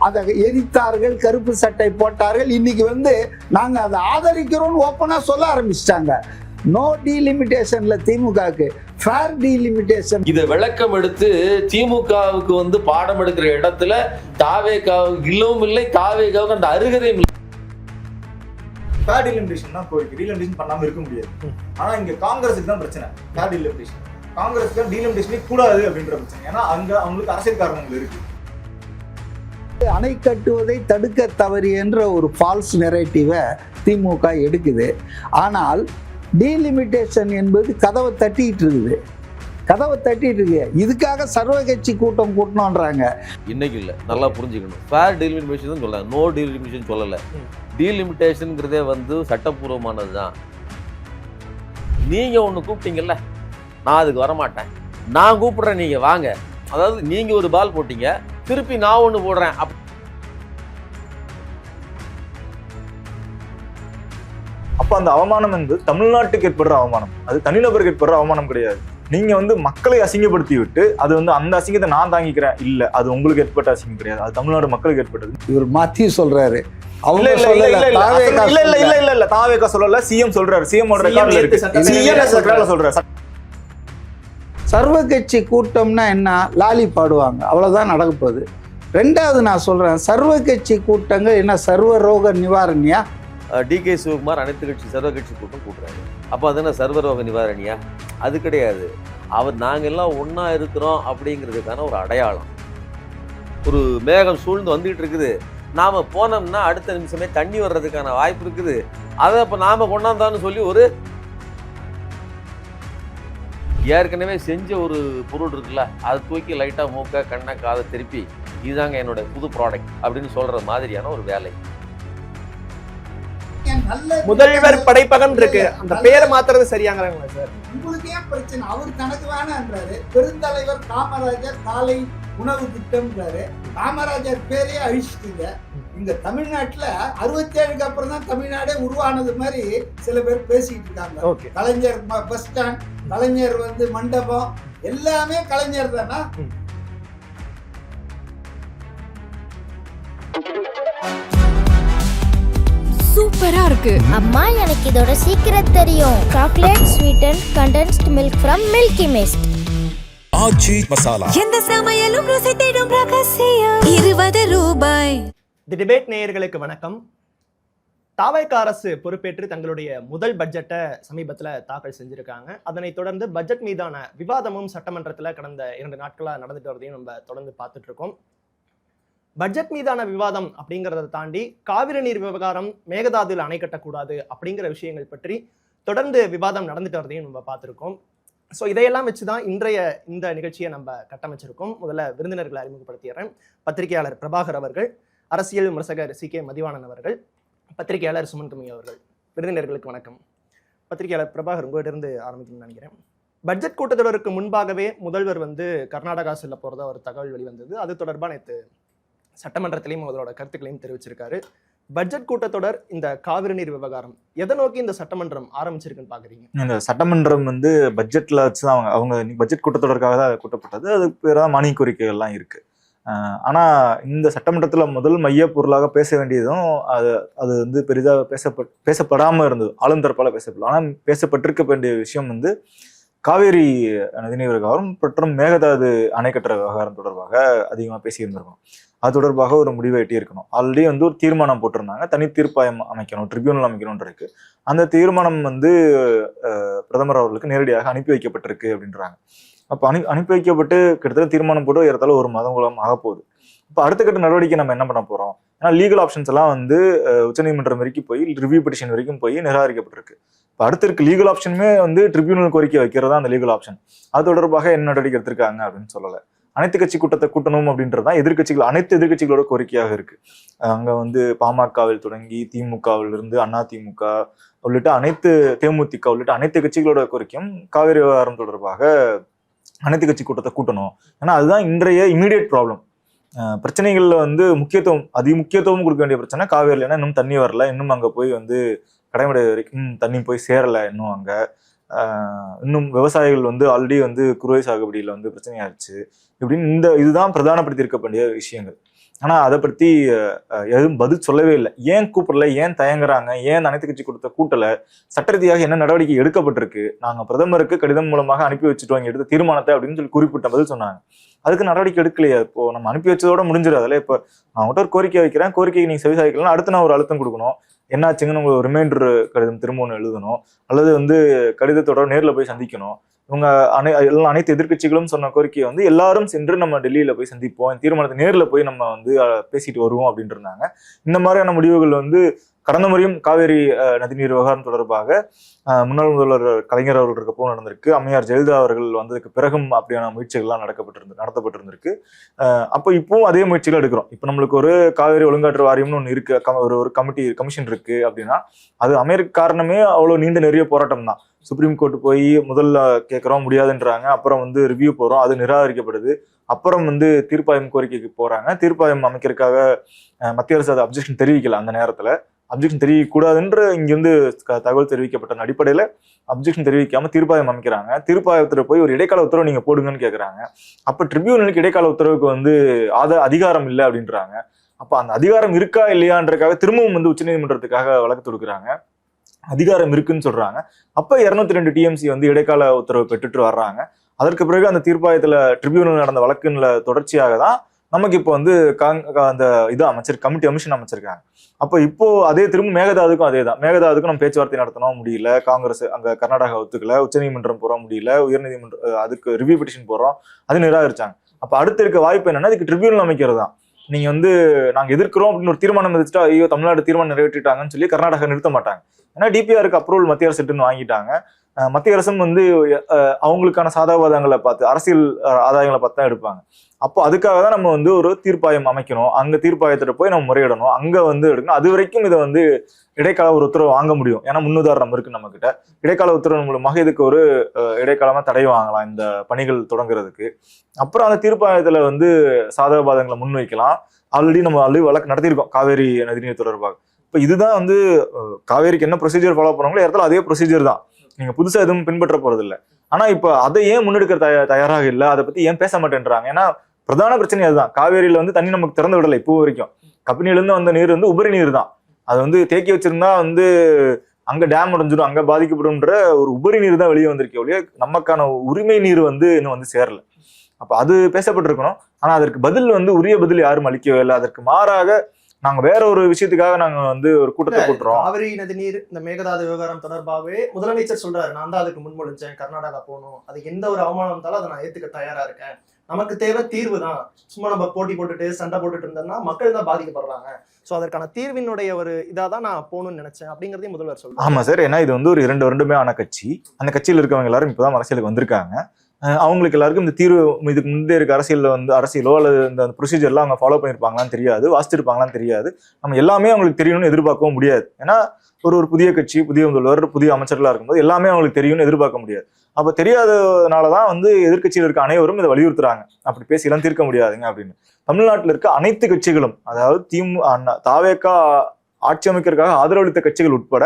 அதை எரித்தார்கள், கருப்பு சட்டை போட்டார்கள். இன்னைக்கு நாங்க அதை ஆதரிக்கிறோம்னு ஓப்பனா சொல்ல ஆரம்பிச்சிட்டாங்க. நோ டீலிமிட்டேஷன்ல திமுகவுக்கு ஃபேர் டீலிமிட்டேஷன். இதை விளக்கம் எடுத்து திமுகவுக்கு பாடம் எடுக்கிற இடத்துல தாவேகாவுக்கு இல்லவும் இல்லை, தாவேகாவுக்கு அந்த அருகதையும் இல்லை. ஃபேர் டீலிமிட்டேஷன் தான் கோரிக்கை, டீலிமிட்டேஷன் பண்ணாம இருக்க முடியாது. ஆனா இங்க காங்கிரஸுக்கு தான் பிரச்சனை. ஃபேர் டீலிமிட்டேஷன் காங்கிரஸுக்கு தான் டீலிமிட்டேஷனே கூடாது அப்படின்ற பிரச்சனை. ஏன்னா அங்க அவங்களுக்கு அரசியல் காரணங்கள் இருக்கு. அணை கட்டுவதை தடுக்க தவறி என்ற ஒரு ஃபால்ஸ் நெரேட்டிவை திமுக எடுக்குது. ஆனால் டீலிமிட்டேஷன் என்பது கதவை தட்டிட்டு இருக்குது. இதுக்காக சர்வ கட்சி கூட்டம் கூட்டணும்ன்றாங்க. இன்னைக்கு இல்லை, நல்லா புரிஞ்சுக்கணும். ஃபேர் டீலிமிட்டேஷன் தான் சொல்றாங்க, நோ டீலிமிட்டேஷன் சொல்லலை. டீலிமிட்டேஷனுங்கிறதே சட்டப்பூர்வமானது தான். நீங்க ஒன்று கூப்பிட்டீங்கல்ல, நான் அதுக்கு வரமாட்டேன், நான் கூப்பிடுறேன், நீங்க வாங்க. அதாவது நீங்க ஒரு பால் போட்டீங்க, திருப்பி நான் ஒன்று போடுறேன். அப்ப அந்த அவமானம் என்பது தமிழ்நாட்டுக்கு ஏற்படுற அவமானம், அது தனிநபருக்கு ஏற்படுற அவமானம் கிடையாது. நீங்க மக்களை அசிங்கப்படுத்தி விட்டு அது அந்த அசிங்கத்தை நான் தாங்கிக்கிறேன், இல்ல அது உங்களுக்கு ஏற்பட்ட அசிங்கம் கிடையாது, அது தமிழ்நாடு மக்களுக்கு ஏற்பட்டது. இவர் மாத்தி சொல்றாரு. தாவேகா சொல்லல, சிஎம் சொல்றாரு. சிஎம் சொல்றாரு. சர்வ கட்சி கூட்டம்னா என்ன? லாலி பாடுவாங்க, அவ்வளவுதான் நடக்க போகுது. ரெண்டாவது நான் சொல்றேன், சர்வ கட்சி கூட்டங்கள் என்ன சர்வ ரோக நிவாரணியா? டிகே சிவகுமார் அனைத்து கட்சி சர்வ கட்சி கூட்டம் கூட்டுறாரு. அப்போ அது என்ன சர்வரோக நிவாரணியா? அது கிடையாது. நாங்கள் எல்லாம் ஒன்றா இருக்கிறோம் அப்படிங்கிறதுக்கான ஒரு அடையாளம். ஒரு மேகம் சூழ்ந்து வந்துகிட்டு இருக்குது, நாம் போனோம்னா அடுத்த நிமிஷமே தண்ணி வர்றதுக்கான வாய்ப்பு இருக்குது. அதை அப்போ நாம் கொண்டாந்தான்னு சொல்லி ஒரு ஏற்கனவே செஞ்ச ஒரு பொருள் இருக்குல்ல, அதை தூக்கி லைட்டாக மூக்க கண்ணை காதை திருப்பி இதுதாங்க என்னோட புது ப்ராடக்ட் அப்படின்னு சொல்கிற மாதிரியான ஒரு வேலை. முதல்வர் படைப்பகம் இருக்கு, அந்த பேரை மாத்துறது சரியாங்கிறாங்களா சார்? உங்களுக்கு ஏன் பிரச்சனை? அவர் கணக்கு வேணான்றாரு. பெருந்தலைவர் காமராஜர் காலை உணவு திட்டம்ன்றாரு. காமராஜர் பேரே அழிச்சிட்டீங்க. இங்க தமிழ்நாட்டுல 67க்கு அப்புறம் தான் தமிழ்நாடே உருவானது மாதிரி சில பேர் பேசிட்டு இருக்காங்க. கலைஞர் பஸ் ஸ்டாண்ட், கலைஞர் மண்டபம், எல்லாமே கலைஞர் தானா? சூப்பரா இருக்கு அம்மா, எனக்கு இதோட சீக்கிரம் தெரியும். Chocolate sweetened condensed milk from Milky Mist. Aachi Masala, எந்த சமையலும் ருசி தேடும் ரகசியம். 20 ரூபாய். தி டிபேட் நேயர்களுக்கு வணக்கம். தாவேகா அரசு பொறுப்பேற்று தங்களுடைய முதல் பட்ஜெட்டை சமீபத்தில் தாக்கல் செஞ்சிருக்காங்க. அதனைத் தொடர்ந்து பட்ஜெட் மீதான விவாதமும் சட்டமன்றத்தில் கடந்த 2 நாட்களாக நடந்துட்டு வரதையும் நம்ம தொடர்ந்து பார்த்துட்டு இருக்கோம். பட்ஜெட் மீதான விவாதம் அப்படிங்கிறத தாண்டி காவிரி நீர் விவகாரம், மேகதாதுவில் அணை கட்டக்கூடாது அப்படிங்கிற விஷயங்கள் பற்றி தொடர்ந்து விவாதம் நடந்துட்டு வரதையும் நம்ம பார்த்துருக்கோம். ஸோ இதையெல்லாம் வச்சுதான் இன்றைய இந்த நிகழ்ச்சியை நம்ம கட்டமைச்சிருக்கோம். முதல்ல விருந்தினர்களை அறிமுகப்படுத்திடுறேன். பத்திரிகையாளர் பிரபாகர் அவர்கள், அரசியல் விமர்சகர் CK மதிவாணன் அவர்கள், பத்திரிகையாளர் சுமன் கம்மி அவர்கள். விருந்தினர்களுக்கு வணக்கம். பத்திரிகையாளர் பிரபாகர், உங்கள்கிட்ட இருந்து ஆரம்பிக்கணும்னு நினைக்கிறேன். பட்ஜெட் கூட்டத்தொடருக்கு முன்பாகவே முதல்வர் கர்நாடகா செல்ல போறதா ஒரு தகவல் வெளிவந்தது. அது தொடர்பாக நேற்று சட்டமன்றத்திலையும் அவரோட கருத்துக்களையும் தெரிவிச்சிருக்காரு. பட்ஜெட் கூட்டத்தொடர், இந்த காவிரி நீர் விவகாரம் எதை நோக்கி இந்த சட்டமன்றம் ஆரம்பிச்சிருக்குன்னு பாக்குறீங்க? இந்த சட்டமன்றம் பட்ஜெட்ல வச்சுதான் அவங்க பட்ஜெட் கூட்டத்தொடருக்காக தான் கூட்டப்பட்டது. அதுக்கு பேர் தான் மானிய கோரிக்கைகள்லாம் இருக்கு. ஆனா இந்த சட்டமன்றத்துல முதல் மைய பொருளாக பேச வேண்டியதும் அது பெரிதாக பேசப்படாம இருந்தது. ஆளும் தரப்பால பேசப்படல. ஆனா பேசப்பட்டிருக்க வேண்டிய விஷயம் காவேரி நதிநீர் விவகாரம் மற்றும் மேகதாது அணை கட்டுற விவகாரம் தொடர்பாக அதிகமாக பேசியிருந்திருக்கணும். அது தொடர்பாக ஒரு முடிவை எட்டியிருக்கணும். ஆல்ரெடி ஒரு தீர்மானம் போட்டிருந்தாங்க, தனி தீர்ப்பாயம் அமைக்கணும், ட்ரிபியூனல் அமைக்கணும் இருக்கு. அந்த தீர்மானம் பிரதமர் அவர்களுக்கு நேரடியாக அனுப்பி வைக்கப்பட்டிருக்கு அப்படின்றாங்க. அப்போ அனுப்பி வைக்கப்பட்டு கிட்டத்தட்ட தீர்மானம் போட்டு ஏறத்தாழ 1 மாதம் ஆக போகுது. இப்போ அடுத்த கட்ட நடவடிக்கை நம்ம என்ன பண்ண போறோம்? ஏன்னா லீகல் ஆப்ஷன்ஸ் எல்லாம் உச்சநீதிமன்றம் வரைக்கும் போய் ரிவ்யூ பெட்டிஷன் வரைக்கும் போய் நிராகரிக்கப்பட்டிருக்கு. இப்போ அடுத்த இருக்கு லீகல் ஆப்ஷனுமே ட்ரிபியூனல் கோரிக்கை வைக்கிறதா அந்த லீகல் ஆப்ஷன். அது தொடர்பாக என்ன நடவடிக்கை எடுத்திருக்காங்க அப்படின்னு சொல்லலை. அனைத்து கட்சி கூட்டத்தை கூட்டணும் அப்படின்றதுதான் அனைத்து எதிர்கட்சிகளோட கோரிக்கையாக இருக்கு. அங்க பாமகவில் தொடங்கி திமுகவில் இருந்து அதிமுக உள்ளிட்ட தேமுதிக உள்ளிட்ட அனைத்து கட்சிகளோட கோரிக்கையும் காவிரி விவகாரம் தொடர்பாக அனைத்து கட்சி கூட்டத்தை கூட்டணும். ஏன்னா அதுதான் இன்றைய இமீடியட் ப்ராப்ளம். பிரச்சனைகள்ல முக்கியத்துவம் கொடுக்க வேண்டிய பிரச்சனை காவேரியில். ஏன்னா இன்னும் தண்ணி வரல, இன்னும் அங்க போய் கடைமடை வரைக்கும் தண்ணி போய் சேரல, இன்னும் அங்க இன்னும் விவசாயிகள் ஆல்ரெடி குறுவை சாகுபடியில பிரச்சனையாயிருச்சு. இப்படின்னு இதுதான் பிரதானப்படுத்தி இருக்க வேண்டிய விஷயங்கள். ஆனா அதை பத்தி எதுவும் பதில் சொல்லவே இல்லை. ஏன் கூப்பிடல, ஏன் தயங்குறாங்க, ஏன் அனைத்து கட்சி கொடுத்த கூட்டல, சட்ட ரீதியாக என்ன நடவடிக்கை எடுக்கப்பட்டிருக்கு, நாங்க பிரதமருக்கு கடிதம் மூலமாக அனுப்பி வச்சுட்டோம் எடுத்த தீர்மானத்தை அப்படின்னு சொல்லி குறிப்பிட்ட பதில் சொன்னாங்க. அதுக்கு நடவடிக்கை எடுக்கலையா? இப்போ நம்ம அனுப்பி வச்சதோட முடிஞ்சிடும். அதில் இப்போ நான் உங்கள்கிட்ட ஒரு கோரிக்கை வைக்கிறேன், கோரிக்கைக்கு நீங்க செவிசாய்க்கலாம், அடுத்து நான் ஒரு அழுத்தம் கொடுக்கணும், என்னாச்சுங்கன்னு உங்களுக்கு ரிமைண்டர் கடிதம் திரும்ப ஒன்று எழுதணும், அல்லது வந்து கடிதத்தோட நேரில் போய் சந்திக்கணும். இவங்க அனைத்து எதிர்க்கட்சிகளும் சொன்ன கோரிக்கையை வந்து எல்லாரும் சென்று நம்ம டெல்லியில போய் சந்திப்போம், தீர்மானத்தை நேரில் போய் நம்ம வந்து பேசிட்டு வருவோம் அப்படின்ட்டு இருந்தாங்க. இந்த மாதிரியான முடிவுகள் வந்து கடந்த முறையும் காவேரி நதிநீர் விவகாரம் தொடர்பாக முன்னாள் முதல்வர் கலைஞர் அவர்கள் இருக்கப்போ நடந்திருக்கு. அம்மையார் ஜெயலலிதா அவர்கள் வந்ததுக்கு பிறகும் அப்படியான முயற்சிகள்லாம் நடத்தப்பட்டிருந்திருக்கு. அப்போ இப்பவும் அதே முயற்சிகள் எடுக்கிறோம். இப்போ நம்மளுக்கு ஒரு காவேரி ஒழுங்காற்று வாரியம்னு ஒன்று இருக்கு, ஒரு கமிஷன் இருக்கு அப்படின்னா அது அமையறதுக்கு காரணமே அவ்வளோ நீண்ட நெறிய போராட்டம் தான். சுப்ரீம் கோர்ட் போய் முதல்ல கேட்குறோம், முடியாதுன்றாங்க, அப்புறம் வந்து ரிவ்யூ போகிறோம், அது நிராகரிக்கப்படுது, அப்புறம் வந்து தீர்ப்பாயம் கோரிக்கைக்கு போகிறாங்க. தீர்ப்பாயம் அமைக்கிறதுக்காக மத்திய அரசு அதை அப்ஜெக்ஷன் தெரிவிக்கல. அந்த நேரத்தில் அப்ஜெக்ஷன் தெரிவிக்கக்கூடாதுன்ற இங்கிருந்து தகவல் தெரிவிக்கப்பட்ட அடிப்படையில் அப்ஜெக்ஷன் தெரிவிக்காம தீர்ப்பாயம் அமைக்கிறாங்க. தீர்ப்பாயத்தில் போய் ஒரு இடைக்கால உத்தரவு நீங்க போடுங்கன்னு கேட்குறாங்க. அப்போ ட்ரிபியூனலுக்கு இடைக்கால உத்தரவுக்கு வந்து அதிகாரம் இல்லை அப்படின்றாங்க. அப்போ அந்த அதிகாரம் இருக்கா இல்லையான்றதுக்காக திரும்பவும் வந்து உச்சநீதிமன்றத்துக்காக வழக்கு தொடுக்கிறாங்க. அதிகாரம் இருக்குன்னு சொல்றாங்க. அப்ப 202 டிஎம்சி வந்து இடைக்கால உத்தரவு பெற்றுட்டு வர்றாங்க. அதற்கு பிறகு அந்த தீர்ப்பாயத்துல ட்ரிபியூனல் நடந்த வழக்குல தொடர்ச்சியாக தான் நமக்கு இப்போ வந்து அந்த கமிட்டி கமிஷன் அமைச்சிருக்காங்க. அப்போ இப்போ அதே திரும்ப மேகதாதுக்கும் அதே தான். மேகதாதுக்கும் நம்ம பேச்சுவார்த்தை நடத்தணும், முடியல. காங்கிரஸ் அங்க கர்நாடகா ஒத்துக்கல, உச்சநீதிமன்றம் போறோம், முடியல. உயர்நீதிமன்றம் அதுக்கு ரிவ்யூ பெட்டிஷன் போறோம், அது நிராகரிச்சாங்க. அப்ப அடுத்து இருக்க வாய்ப்பு என்னன்னா இதுக்கு ட்ரிபியூனல் அமைக்கிறது தான். நீங்க வந்து நாங்க எதிர்க்கிறோம் அப்படின்னு ஒரு தீர்மானம் எதிர்த்துட்டா ஐயோ தமிழ்நாடு தீர்மானம் நிறைவேற்றிட்டாங்கன்னு சொல்லி கர்நாடகா நிறுத்த மாட்டாங்க. ஏன்னா டிபிஆருக்கு அப்ரூவல் மத்திய அரசு வாங்கிட்டாங்க. மத்திய அரசும் வந்து அவங்களுக்கான சாதகவாதங்களை பார்த்து, அரசியல் ஆதாயங்களை பார்த்து தான் எடுப்பாங்க. அப்போ அதுக்காக தான் நம்ம வந்து ஒரு தீர்ப்பாயம் அமைக்கணும், அங்க தீர்ப்பாயத்திட்ட போய் நம்ம முறையிடணும், அங்க வந்து எடுக்கணும். அது வரைக்கும் இதை வந்து இடைக்கால ஒரு உத்தரவு வாங்க முடியும். ஏன்னா முன்னுதாரணம் இருக்கு நம்ம கிட்ட. இடைக்கால உத்தரவு மூலமாக இதுக்கு ஒரு இடைக்காலமா தடை வாங்கலாம் இந்த பணிகள் தொடங்குறதுக்கு. அப்புறம் அந்த தீர்ப்பாயத்துல வந்து சாதகபாதங்களை முன்வைக்கலாம். ஆல்ரெடி வழக்கு நடத்தியிருக்கோம் காவேரி நதிநீர் தொடர்பாக. இப்போ இதுதான் வந்து காவேரிக்கு என்ன ப்ரொசீஜர் ஃபாலோ பண்ணுவாங்களோ இடத்துல அதே ப்ரொசீஜர் தான். நீங்க புதுசா எதுவும் பின்பற்ற போறது இல்லை. ஆனா இப்ப அதை ஏன் முன்னெடுக்க தயாராக இல்லை, அதை பத்தி ஏன் பேச மாட்டேன்றாங்க? ஏன்னா பிரதான பிரச்சனை அதுதான். காவேரியில வந்து தண்ணி நமக்கு திறந்து விடலை இப்போ வரைக்கும். கபினில இருந்து வந்த நீர் வந்து உபரி நீர் தான். அது வந்து தேக்கி வச்சிருந்தா வந்து அங்க டேம் உடைஞ்சிடும், அங்க பாதிக்கப்படும்ன்ற ஒரு உபரி நீர் தான் வெளியே வந்திருக்கே ஒழிய நமக்கான உரிமை நீர் வந்து இன்னும் வந்து சேரல. அப்ப அது பேசப்பட்டிருக்கணும். ஆனா அதற்கு பதில் வந்து உரிய பதில் யாரும் அளிக்கவே இல்லை. அதற்கு மாறாக நாங்க வேற ஒரு விஷயத்துக்காக நாங்க வந்து ஒரு கூட்டத்தை கூட்டுறோம். காவிரி நதிநீர் இந்த மேகதாது விவகாரம் தொடர்பாகவே முதலமைச்சர் சொல்றாரு, நான் தான் அதுக்கு முன்மொழிஞ்சேன், கர்நாடகா போகணும், அதுக்கு எந்த ஒரு அவமானம் இருந்தாலும் அதை நான் ஏத்துக்க தயாரா இருக்கேன், நமக்கு தேவை தீர்வு தான், சும்மா நம்ம போட்டி போட்டுட்டு சண்டை போட்டுட்டு இருந்தோம்னா மக்கள் தான் பாதிக்கப்படுறாங்க, ஸோ அதற்கான தீர்வினுடைய ஒரு இதாக தான் நான் போகணும்னு நினைச்சேன் அப்படிங்கிறதையும் முதல்வர் சொல்றாரு. ஆமா சார், ஏன்னா இது வந்து ஒரு 2 வருடமே ஆன கட்சி. அந்த கட்சியில் இருக்கவங்க எல்லாரும் இப்பதான் அரசியலுக்கு வந்திருக்காங்க. அவங்களுக்கு எல்லாருக்கும் இந்த தீர்வு இதுக்கு முந்தைய இருக்க அரசியலோ அல்லது இந்த ப்ரொசீஜர்லாம் அவங்க ஃபாலோ பண்ணியிருப்பாங்களான்னு தெரியாது, வாசிச்சிருப்பாங்களான்னு தெரியாது. நம்ம எல்லாமே அவங்களுக்கு தெரியணும்னு எதிர்பார்க்கவும் முடியாது. ஏன்னா ஒரு புதிய கட்சி, புதிய முதல்வர், புதிய அமைச்சர்களாக இருக்கும்போது எல்லாமே அவங்களுக்கு தெரியும்னு எதிர்பார்க்க முடியாது. அப்போ தெரியாதனாலதான் வந்து எதிர்கட்சியில் இருக்க அனைவரும் இதை வலியுறுத்துறாங்க, அப்படி பேசியெல்லாம் தீர்க்க முடியாதுங்க அப்படின்னு. தமிழ்நாட்டில் இருக்க அனைத்து கட்சிகளும், அதாவது தாவேகா ஆட்சி அமைக்கிறதுக்காக ஆதரவளித்த கட்சிகள் உட்பட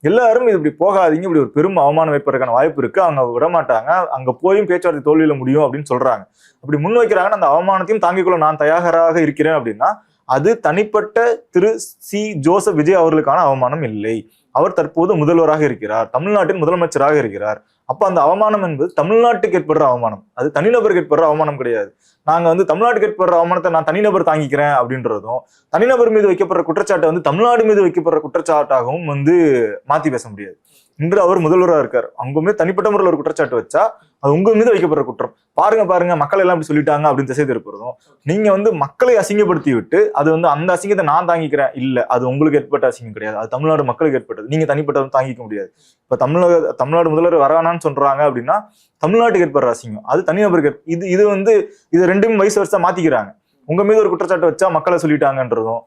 எல்லாரும் இது இப்படி போகாதீங்க, இப்படி ஒரு பெரும் அவமானம் வைப்பதற்கான வாய்ப்பு இருக்கு, அவங்க விடமாட்டாங்க, அங்க போயும் பேச்சுவார்த்தை தோல்வியில முடியும் அப்படின்னு சொல்றாங்க. அப்படி முன்வைக்கிறாங்கன்னா அந்த அவமானத்தையும் தாங்கிக் கொள்ள நான் தயாராக இருக்கிறேன் அப்படின்னா அது தனிப்பட்ட திரு ஜோசப் விஜய் அவர்களுக்கான அவமானம் இல்லை. அவர் தற்போது முதல்வராக இருக்கிறார், தமிழ்நாட்டின் முதலமைச்சராக இருக்கிறார். அப்ப அந்த அவமானம் என்பது தமிழ்நாட்டுக்கு ஏற்படுற அவமானம், அது தனிநபருக்கு ஏற்படுற அவமானம் கிடையாது. நாங்க வந்து தமிழ்நாட்டுக்கு ஏற்படுற அவமானத்தை நான் தனிநபர் தாங்கிக்கிறேன் அப்படின்றதும், தனிநபர் மீது வைக்கப்படுற குற்றச்சாட்டை வந்து தமிழ்நாடு மீது வைக்கப்படுற குற்றச்சாட்டாகவும் வந்து மாத்தி பேச முடியாது. இன்று அவர் முதல்வராக இருக்கார், அங்குமே தனிப்பட்ட முறையில் ஒரு குற்றச்சாட்டு வச்சா அது உங்க மீது வைக்கப்படுற குற்றம். பாருங்க மக்கள் எல்லாம் இப்படி சொல்லிட்டாங்க அப்படின்னு திசை திருப்புறதும், நீங்க வந்து மக்களை அசிங்கப்படுத்தி விட்டு அது வந்து அந்த அசிங்கத்தை நான் தாங்கிக்கிறேன், இல்ல அது உங்களுக்கு ஏற்பட்ட அசிங்கம் கிடையாது, அது தமிழ்நாடு மக்களுக்கு ஏற்பட்டது, நீங்க தனிப்பட்ட தாங்கிக்க முடியாது. இப்ப தமிழ்நாடு முதல்வர் வரானான்னு சொல்றாங்க அப்படின்னா தமிழ்நாட்டுக்கு ஏற்படுற அசிங்கம் அது தனிநபருக்கு. இது வந்து இது ரெண்டும் வயசு வருஷம் மாத்திக்கிறாங்க. உங்க மீது ஒரு குற்றச்சாட்டு வச்சா மக்களை சொல்லிட்டாங்கன்றதும்,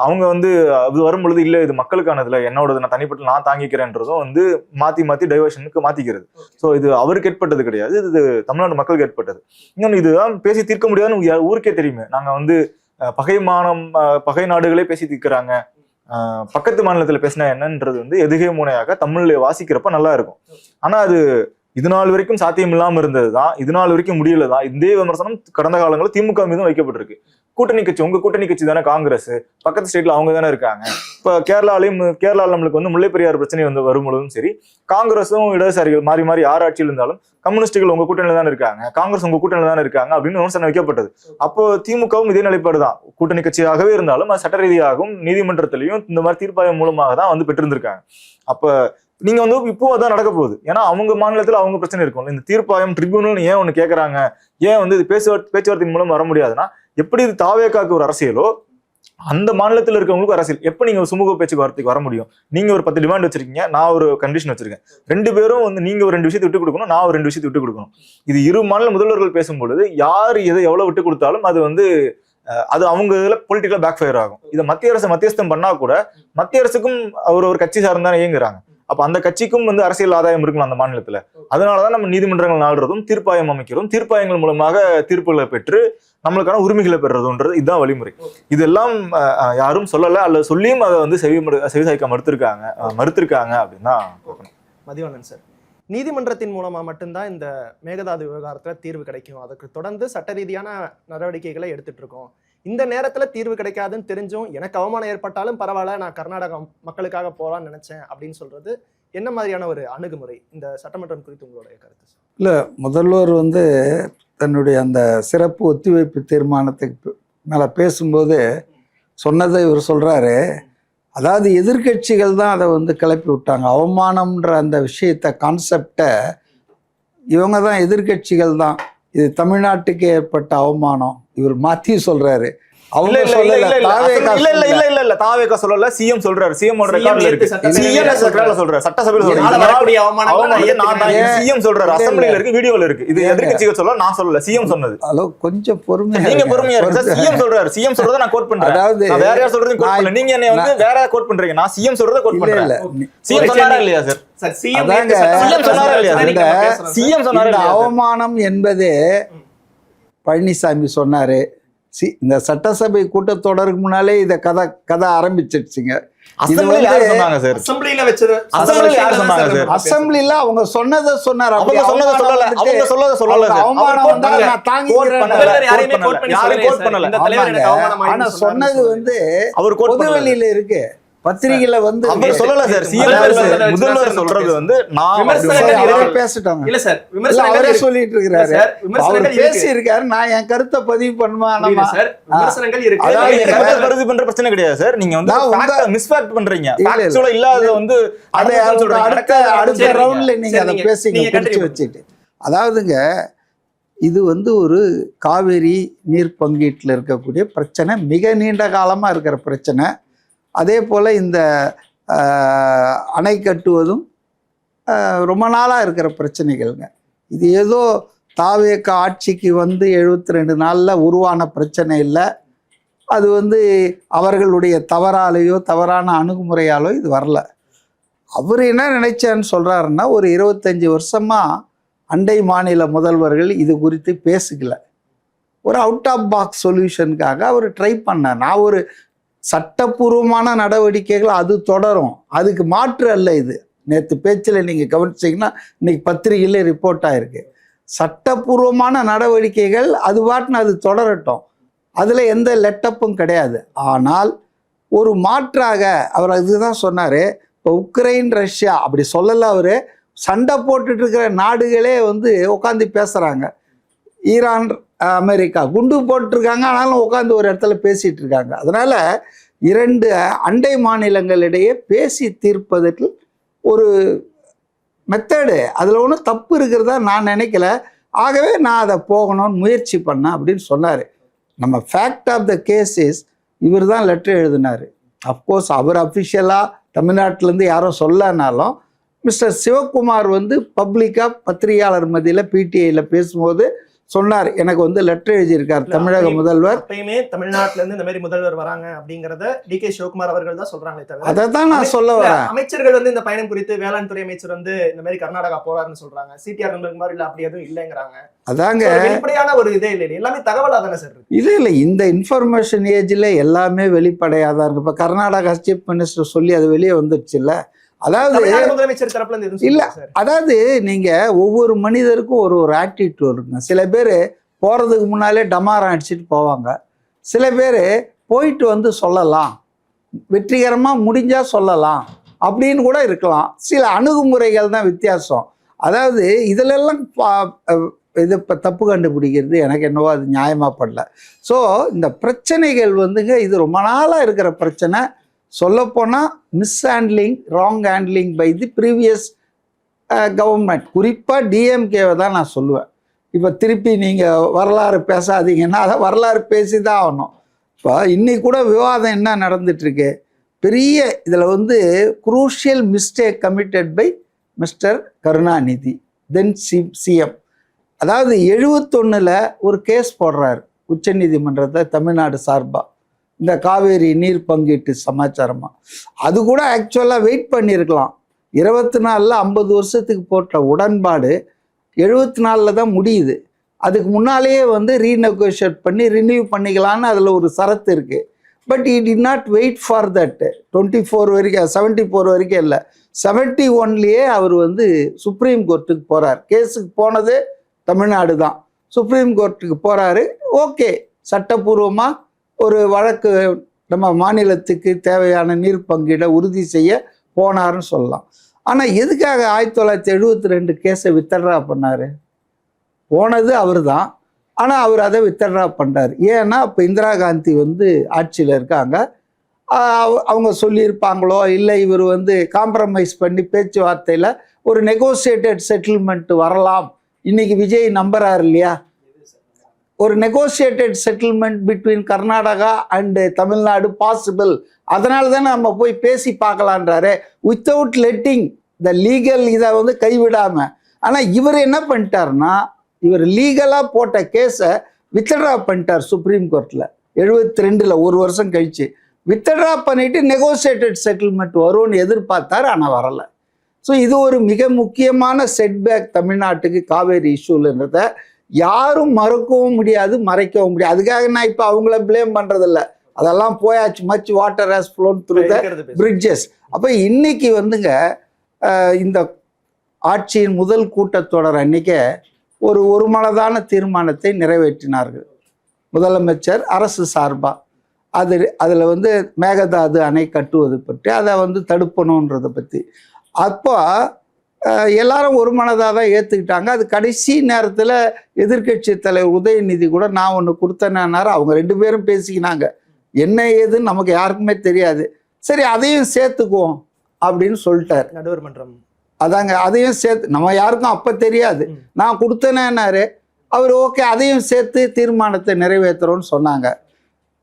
அவங்க வந்து அது வரும்பொழுது இல்ல இது மக்களுக்கானதுல என்னோடது நான் தனிப்பட்ட நான் தாங்கிக்கிறேன்றதும் வந்து மாத்தி டைவர்ஷனுக்கு மாத்திக்கிறது. ஸோ இது அவருக்கு ஏற்பட்டது கிடையாது, இது தமிழ்நாடு மக்களுக்கு ஏற்பட்டது. இன்னொன்று இதுதான் பேசி தீர்க்க முடியாதுன்னு ஊருக்கே தெரியுமே. நாங்க வந்து பகை நாடுகளே பேசி தீர்க்கிறாங்க, பக்கத்து மாநிலத்துல பேசினா என்னன்றது வந்து எதுகை முனையாக தமிழ்ல வாசிக்கிறப்ப நல்லா இருக்கும். ஆனா அது இது நாள் வரைக்கும் சாத்தியம் இல்லாம இருந்ததுதான், இது நாள் வரைக்கும் முடியலதான். இதே விமர்சனம் கடந்த காலங்களில் திமுக மீதும் வைக்கப்பட்டிருக்கு. கூட்டணி கட்சி, உங்க கூட்டணி கட்சி தானே காங்கிரஸ், பக்கத்து ஸ்டேட்ல அவங்க தானே இருக்காங்க. இப்ப கேரளால நம்மளுக்கு வந்து முல்லை பெரியார் பிரச்சனை வந்து வரும்பொழுதும் சரி, காங்கிரஸும் இடதுசாரிகள் மாறி மாறி யார் ஆட்சியில் இருந்தாலும் கம்யூனிஸ்டுகள் உங்க கூட்டணியில தானே இருக்காங்க, காங்கிரஸ் உங்க கூட்டணியில தானே இருக்காங்க அப்படின்னு விமர்சனம் வைக்கப்பட்டது. அப்போ திமுகவும் இதே நிலைப்பாடு தான். கூட்டணி கட்சியாகவே இருந்தாலும் அது சட்ட ரீதியாகவும் நீதிமன்றத்திலையும் இந்த மாதிரி தீர்ப்பாயம் மூலமாக தான் வந்து பெற்றிருந்திருக்காங்க. அப்ப நீங்க வந்து இப்போ அதான் நடக்க போகுது. ஏன்னா அவங்க மாநிலத்துல அவங்க பிரச்சனை இருக்கும். இந்த தீர்ப்பாயம் ட்ரிபியூனல் ஏன் ஒண்ணு கேட்கறாங்க, ஏன் வந்து இது பேச்சுவார்த்தையின் மூலம் வர முடியாதுன்னா, எப்படி இது தாவேக்காக்கு ஒரு அரசியலோ அந்த மாநிலத்தில் இருக்கவங்களுக்கு அரசியல். எப்ப நீங்க ஒரு சுமூக பேச்சுவார்த்தைக்கு வர முடியும்? நீங்க ஒரு 10 டிமாண்ட் வச்சிருக்கீங்க, நான் ஒரு கண்டிஷன் வச்சிருக்கேன், 2 பேரும் வந்து நீங்க ஒரு 2 விஷயத்தை விட்டு கொடுக்கணும், நான் ஒரு 2 விஷயத்தை விட்டு கொடுக்கணும். இது இரு மாநில முதல்வர்கள் பேசும்பொழுது யார் எதை எவ்வளவு விட்டு கொடுத்தாலும் அது வந்து அது அவங்க இதுல பொலிட்டிக்கலா பேக் ஃபயர் ஆகும். இதை மத்திய அரசு மத்தியஸ்தம் பண்ணா கூட மத்திய அரசுக்கும் ஒரு கட்சி சார்ந்தானே இயங்குறாங்க. அப்ப அந்த கட்சிக்கும் வந்து அரசியல் ஆதாயம் இருக்கலாம் அந்த மாநிலத்துல. அதனாலதான் நம்ம நீதிமன்றங்கள் நாடுறதும் தீர்ப்பாயம் அமைக்கிறதும் தீர்ப்பாயங்கள் மூலமாக தீர்ப்புகளை பெற்று நம்மளுக்கான உரிமைகளை பெறுறதுன்றது இதுதான் வழிமுறை. இதெல்லாம் யாரும் சொல்லல, அல்லது சொல்லியும் அதை வந்து செவிசாய்க்க மறுத்திருக்காங்க அப்படின்னு தான் பார்க்கணும். மதிவண்ணன் சார், நீதிமன்றத்தின் மூலமா மட்டும்தான் இந்த மேகதாது விவகாரத்துல தீர்வு கிடைக்கும், அதுக்கு தொடர்ந்து சட்ட ரீதியான நடவடிக்கைகளை எடுத்துட்டு இருக்கோம், இந்த நேரத்துல தீர்வு கிடைக்காதுன்னு தெரிஞ்சும் எனக்கு அவமானம் ஏற்பட்டாலும் பரவாயில்ல, நான் கர்நாடகா மக்களுக்காக போகலான்னு நினைச்சேன் அப்படின்னு சொல்றது என்ன மாதிரியான ஒரு அணுகுமுறை? இந்த சட்டமன்றம் குறித்து உங்களுடைய கருத்து? இல்லை, முதல்வர் வந்து தன்னுடைய அந்த சிறப்பு ஒத்திவைப்பு தீர்மானத்துக்கு மேலே பேசும்போது சொன்னதை இவர் சொல்கிறாரு. அதாவது எதிர்கட்சிகள் தான் அதை வந்து கிளப்பி விட்டாங்க. அவமானம்ன்ற அந்த விஷயத்தை, கான்செப்டை இவங்க தான், எதிர்கட்சிகள் தான், இது தமிழ்நாட்டுக்கு ஏற்பட்ட அவமானம் இவர் மாற்றி சொல்கிறாரு. அவங்க தாவேகா சொல்லல, சிஎம் சொல்றாரு. சிஎம் சொல்றாரு, சட்டசபையில சிஎம் சொல்றாரு, அசெம்பிளில இருக்கு, வீடியோல இருக்கு. இது எதிர்க்கட்சிகள் சொல்ல, நான் சொல்லல, சிஎம் சொன்னது. ஹலோ, கொஞ்சம் பொறுமையா, நீங்க பொறுமையா இருக்கு. சிஎம் சொல்றாரு, சிஎம் சொல்றத நான் கோட் பண்றேன். அதாவது வேற யார் சொல்றதையும் கோட் பண்ணல, நீங்க என்ன வந்து வேற யாரை கோட் பண்றீங்க? நான் சிஎம் சொல்றத கோட் பண்றேன். சிஎம் சொன்னாரா இல்லையா சார்? சிஎம் சொன்னாரா? அவமானம் என்பது பழனிசாமி சொன்னாரு. இந்த சட்டசபை கூட்டத்தொடருக்கு முன்னாலே இத கதை ஆரம்பிச்சிருச்சுங்க. அசெம்பிளில அவங்க சொன்னதை சொன்னார். ஆனா சொன்னது வந்து அவர் பொதுவெளியில இருக்கு, பத்திரிகையில வந்து சொல்லல சார். முதல்வர் சொல்றது வந்து நான் பேசிட்டோம் இல்ல சார், அவரே சொல்லிட்டு இருக்காரு, அவர் பேசி இருக்காரு. நான் என் கருத்தை பதிவு பண்ணுமா? பதிவு பண்ற பிரச்சனை கிடையாது சார். நீங்க வந்து மிஸ்ஃபேக்ட் பண்றீங்க, இல்லாத வந்து அதை அடுத்த ரவுண்ட்ல நீங்க அதை பேசிங்க பிடிச்சு வச்சுட்டு. அதாவதுங்க, இது வந்து ஒரு காவிரி நீர் பங்கீட்டுல இருக்கக்கூடிய பிரச்சனை, மிக நீண்ட காலமா இருக்கிற பிரச்சனை. அதே போல் இந்த அணை கட்டுவதும் ரொம்ப நாளாக இருக்கிற பிரச்சனைகள்ங்க. இது ஏதோ தாவேக ஆட்சிக்கு வந்து 72 நாளில் உருவான பிரச்சனை இல்லை. அது வந்து அவர்களுடைய தவறாலேயோ தவறான அணுகுமுறையாலோ இது வரல. அவர் என்ன நினைச்சான்னு சொல்கிறாருன்னா, ஒரு 25 வருஷமாக அண்டை மாநில முதல்வர்கள் இது குறித்து பேசிக்கல. ஒரு அவுட் ஆஃப் பாக்ஸ் சொல்யூஷனுக்காக அவர் ட்ரை பண்ணார். நான் ஒரு சட்டப்பூர்வமான நடவடிக்கைகள் அது தொடரும், அதுக்கு மாற்று அல்ல இது. நேற்று பேச்சில் நீங்கள் கவனிச்சிங்கன்னா இன்னைக்கு பத்திரிகையில் ரிப்போர்ட் ஆகிருக்கு. சட்டப்பூர்வமான நடவடிக்கைகள் அது பாட்டுன்னு அது தொடரட்டும், அதில் எந்த லெட்டப்பும் கிடையாது. ஆனால் ஒரு மாற்றாக அவர் இதுதான் சொன்னார். இப்போ உக்ரைன் ரஷ்யா அப்படி சொல்லலை, அவர் சண்டை போட்டுட்டு இருக்கிற நாடுகளே வந்து உட்காந்து பேசுகிறாங்க. ஈரான் அமெரிக்கா குண்டு போட்டிருக்காங்க, ஆனாலும் உட்காந்து ஒரு இடத்துல பேசிகிட்டு இருக்காங்க. அதனால் 2 அண்டை மாநிலங்களிடையே பேசி தீர்ப்பதற்கு ஒரு மெத்தடு, அதில் ஒன்றும் தப்பு இருக்கிறதா நான் நினைக்கல. ஆகவே நான் அதை போகணும்னு முயற்சி பண்ணேன் அப்படின்னு சொன்னார். நம்ம fact of the case is, இவர் தான் லெட்டர் எழுதினார். அஃப்கோர்ஸ் அவர் அஃபிஷியலாக தமிழ்நாட்டிலேருந்து யாரும் சொல்லனாலும் மிஸ்டர் சிவகுமார் வந்து பப்ளிக்காக பத்திரிகையாளர் மத்தியில் பிடிஐயில் பேசும்போது சொன்னார், எனக்கு வந்து லெட்டர் எழுதியிருக்கார் தமிழக முதல்வர். எப்பயுமே தமிழ்நாட்டில இருந்து இந்த மாதிரி முதல்வர் வராங்க அப்படிங்கறத டிகே சிவகுமார் அவர்கள் தான் சொல்றாங்களே தவிர, அதை தான் நான் சொல்ல வரேன். அமைச்சர்கள் வந்து இந்த பயணம் குறித்து வேளாண் துறை அமைச்சர் வந்து இந்த மாதிரி கர்நாடகா போறாருன்னு சொல்றாங்க. சிடிஆர் மாதிரி இல்ல, அப்படி எதுவும் இல்லைங்கிறாங்க. அதாங்க வெளிப்படையான ஒரு இதே இல்லை, எல்லாமே தகவலா தானே சார் இருக்கு. இல்லை இந்த இன்ஃபர்மேஷன் ஏஜ்ல எல்லாமே வெளிப்படையாதான் இருக்கு. இப்போ கர்நாடகா சீஃப் மினிஸ்டர் சொல்லி அது வெளியே வந்துடுச்சு இல்லை, அதாவது தமிழ்நாடு முதலமைச்சர் தரப்புல இருந்து எதுவும் இல்ல. சொல்லுங்க சார். அதாவது நீங்க ஒவ்வொரு மனிதருக்கும் ஒரு ஒரு ஆட்டிடியூட் இருக்குங்க. சில பேர் போறதுக்கு முன்னாலே டமாரம் அடிச்சுட்டு போவாங்க. சில பேர் போயிட்டு வந்து சொல்லலாம், வெற்றிகரமா முடிஞ்சா சொல்லலாம் அப்படின்னு கூட இருக்கலாம். சில அணுகுமுறைகள் தான் வித்தியாசம். அதாவது இதிலெல்லாம் இது இப்போ தப்பு கண்டுபிடிக்கிறது எனக்கு என்னவோ அது நியாயமா படல. ஸோ இந்த பிரச்சனைகள் வந்துங்க இது ரொம்ப நாளாக இருக்கிற பிரச்சனை. சொல்லப்போனால் mishandling, wrong handling by the previous government. குறிப்பாக டிஎம்கேவை தான் நான் சொல்லுவேன். இப்போ திருப்பி நீங்கள் வரலாறு பேசாதீங்கன்னா அதை வரலாறு பேசி தான் ஆகணும். இப்போ இன்னைக்கு கூட விவாதம் என்ன நடந்துட்டுருக்கு, பெரிய இதில் வந்து crucial mistake committed by mister Karunanidhi then CM. அதாவது 71 ஒரு கேஸ் போடுறாரு உச்சநீதிமன்றத்தை தமிழ்நாடு சார்பாக, இந்த காவேரி நீர் பங்கீட்டு சமாச்சாரமாக. அது கூட ஆக்சுவலாக வெயிட் பண்ணியிருக்கலாம். 24 50 வருஷத்துக்கு போட்ட உடன்பாடு 74 தான் முடியுது. அதுக்கு முன்னாலேயே வந்து ரீநெகோஷியேட் பண்ணி ரினியூ பண்ணிக்கலான்னு அதில் ஒரு சரத்து இருக்குது. But it did not wait for that 24 வரைக்கும், 74 வரைக்கும் இல்லை, 71 அவர் வந்து சுப்ரீம் கோர்ட்டுக்கு போகிறார். கேஸுக்கு போனது தமிழ்நாடு தான். சுப்ரீம் கோர்ட்டுக்கு போகிறாரு. ஓகே, சட்டப்பூர்வமாக ஒரு வழக்கு நம்ம மாநிலத்துக்கு தேவையான நீர் பங்கீடை உறுதி செய்ய போனார்னு சொல்லலாம். ஆனால் எதுக்காக 1972 கேஸை வித்ட்ரா பண்ணார்? போனது அவர் தான், ஆனால் அவர் அதை வித்ட்ரா பண்ணுறாரு. ஏன்னா இப்போ இந்திரா காந்தி வந்து ஆட்சியில் இருக்காங்க. அவங்க சொல்லியிருப்பாங்களோ இல்லை இவர் வந்து காம்ப்ரமைஸ் பண்ணி பேச்சுவார்த்தையில் ஒரு நெகோசியேட்டட் செட்டில்மெண்ட் வரலாம். இன்னைக்கு விஜய் நம்புறாரு இல்லையா, ஒரு நெகோசியேட்டட் settlement between Karnataka and Tamil Nadu possible. அதனால தானே நம்ம போய் பேசி பார்க்கலான்றாரு, வித்தவுட் லெட்டிங் த லீகல் இதை வந்து கைவிடாம. ஆனால் இவர் என்ன பண்ணிட்டாருன்னா, இவர் லீகலாக போட்ட கேஸை வித்ட்ரா பண்ணிட்டார் சுப்ரீம் கோர்ட்டில் 72 ஒரு வருஷம் கழிச்சு. வித்ட்ரா பண்ணிட்டு நெகோசியேட்டட் செட்டில்மெண்ட் வரும்னு எதிர்பார்த்தார், ஆனால் வரலை. ஸோ இது ஒரு மிக முக்கியமான செட்பேக் தமிழ்நாட்டுக்கு காவேரி இஷ்யூலன்றத யாரும் மறக்கவும் முடியாது, மறைக்கவும் முடியாது. அதுக்காக நான் இப்போ அவங்கள பிளேம் பண்ணுறதில்ல, அதெல்லாம் போயாச்சு. Much water has flown through the bridges. அப்போ இன்னைக்கு வந்துங்க இந்த ஆட்சியின் முதல் கூட்டத்தொடர் அன்னைக்கே ஒரு மனதான தீர்மானத்தை நிறைவேற்றினார்கள் முதலமைச்சர் அரசு சார்பாக. அதில் வந்து மேகதாது அணை கட்டுவது பற்றி, அதை வந்து தடுப்பணுன்றதை பற்றி. அப்போ எல்லாரும் ஒரு மனதாக தான் ஏற்றுக்கிட்டாங்க. அது கடைசி நேரத்தில் எதிர்கட்சி தலைவர் உதயநிதி கூட நான் ஒன்று கொடுத்தேன்னாரு. அவங்க 2 பேரும் பேசிக்கினாங்க, என்ன ஏதுன்னு நமக்கு யாருக்குமே தெரியாது. சரி அதையும் சேர்த்துக்குவோம் அப்படின்னு சொல்லிட்டார் நடுவர் மன்றம். அதாங்க, அதையும் சேர்த்து, நம்ம யாருக்கும் அப்போ தெரியாது, நான் கொடுத்தேன்னாரு அவர். ஓகே, அதையும் சேர்த்து தீர்மானத்தை நிறைவேற்றுறோன்னு சொன்னாங்க.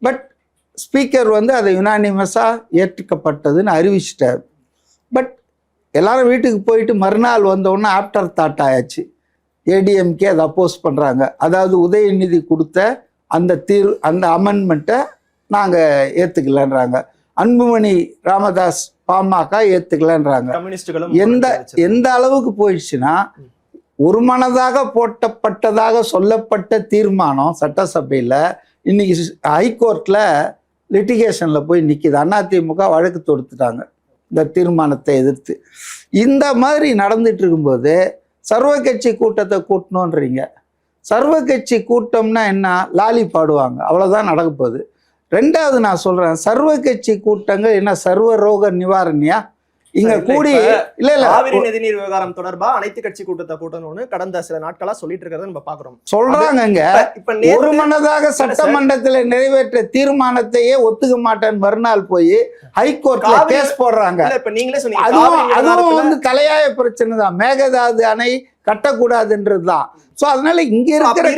பட் ஸ்பீக்கர் வந்து அதை யுனானிமஸாக ஏற்றுக்கப்பட்டதுன்னு அறிவிச்சிட்டார். பட் எல்லாரும் வீட்டுக்கு போயிட்டு மறுநாள் வந்தோடனே ஆஃப்டர் தாட் ஆயாச்சு. ஏடிஎம்கே அதை அப்போஸ் பண்ணுறாங்க. அதாவது உதயநிதி கொடுத்த அந்த அமெண்ட்மெண்ட்டை நாங்கள் ஏற்றுக்கலன்றாங்க. அன்புமணி ராமதாஸ் பாமக ஏற்றுக்கலன்றாங்க. எந்த அளவுக்கு போயிடுச்சுன்னா, ஒரு மனதாக போட்டப்பட்டதாக சொல்லப்பட்ட தீர்மானம் சட்டசபையில் இன்னைக்கு ஹைகோர்ட்டில் லிட்டிகேஷனில் போய் நிற்கிது. அதிமுக வழக்கு தொடுத்துட்டாங்க இந்த தீர்மானத்தை எதிர்த்து. இந்த மாதிரி நடந்துட்டு இருக்கும்போது சர்வ கட்சி கூட்டத்தை கூட்டணுன்றீங்க. சர்வ கட்சி கூட்டம்னா என்ன, லாலி பாடுவாங்க, அவ்வளோதான் நடக்க போகுது. 2வது நான் சொல்கிறேன், சர்வ கட்சி கூட்டங்கள் என்ன சர்வ ரோக நிவாரணியா? இங்க கூடி இல்ல காவிரி நதிநீர் விவகாரம் தொடர்பா அனைத்து கட்சி கூட்டத்தை கூட்டணும்னு கடந்த சில நாட்களா சொல்லிட்டு இருக்கிறத நம்ம பாக்குறோம். சொல்றாங்க ஒரு மனதாக சட்டமன்றத்தில் நிறைவேற்ற தீர்மானத்தையே ஒத்துக்க மாட்டேன்னு மறுநாள் போய் ஹைகோர்ட்ல கேஸ் போடுறாங்க. இப்ப நீங்களே சொன்னீங்க அதுவும் வந்து தலையாய பிரச்சனை தான். மேகதாது அணை கட்டக்கூடாதுன்றதுதான். சோ அதனால இங்க இருக்கிற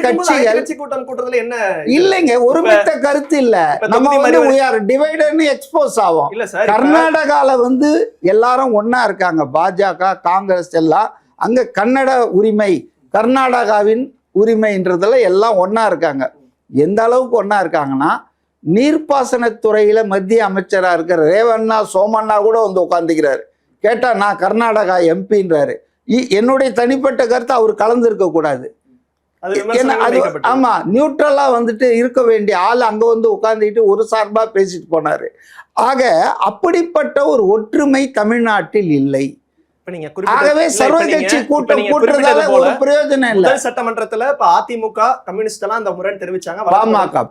கட்சி கூட்டம் கூட்டத்துல என்ன இல்லைங்க, ஒருமித்த கருத்து இல்ல. நம்ம வந்து we are divided எக்ஸ்போஸ் ஆகும். கர்நாடகால வந்து எல்லாரும் ஒன்னா இருக்காங்க, பாஜக காங்கிரஸ் எல்லாம். அங்க கன்னட உரிமை, கர்நாடகாவின் உரிமைன்றதுல எல்லாம் ஒன்னா இருக்காங்க. எந்த அளவுக்கு ஒன்னா இருக்காங்கன்னா, நீர்ப்பாசனத்துறையில மத்திய அமைச்சரா இருக்கிற ரேவண்ணா சோமண்ணா கூட வந்து உட்காந்துக்கிறாரு. கேட்டா நான் கர்நாடகா எம்பின்றாரு. என்னுடைய தனிப்பட்ட கருத்து அவர் கலந்துருக்க கூடாது. அது ஏன்னா விமர்சனங்கள் அது வைக்கப்பட்டது. ஆமா நியூட்ரலா வந்துட்டு இருக்க வேண்டிய ஆள் அங்க வந்து உட்கார்ந்துட்டு ஒரு சார்பா பேசிட்டு போனாரு. ஆக அப்படிப்பட்ட ஒரு ஒற்றுமை தமிழ்நாட்டில் இல்லை. இப்ப நீங்க ஆகவே சர்வ கட்சி கூட்டம் கூட்டுறதால ஒரு பிரயோஜனம் இல்ல. முதல் சட்டமன்றத்துல இப்ப அதிமுக கம்யூனிஸ்ட் எல்லாம் அந்த முரண் தெரிவிச்சாங்க,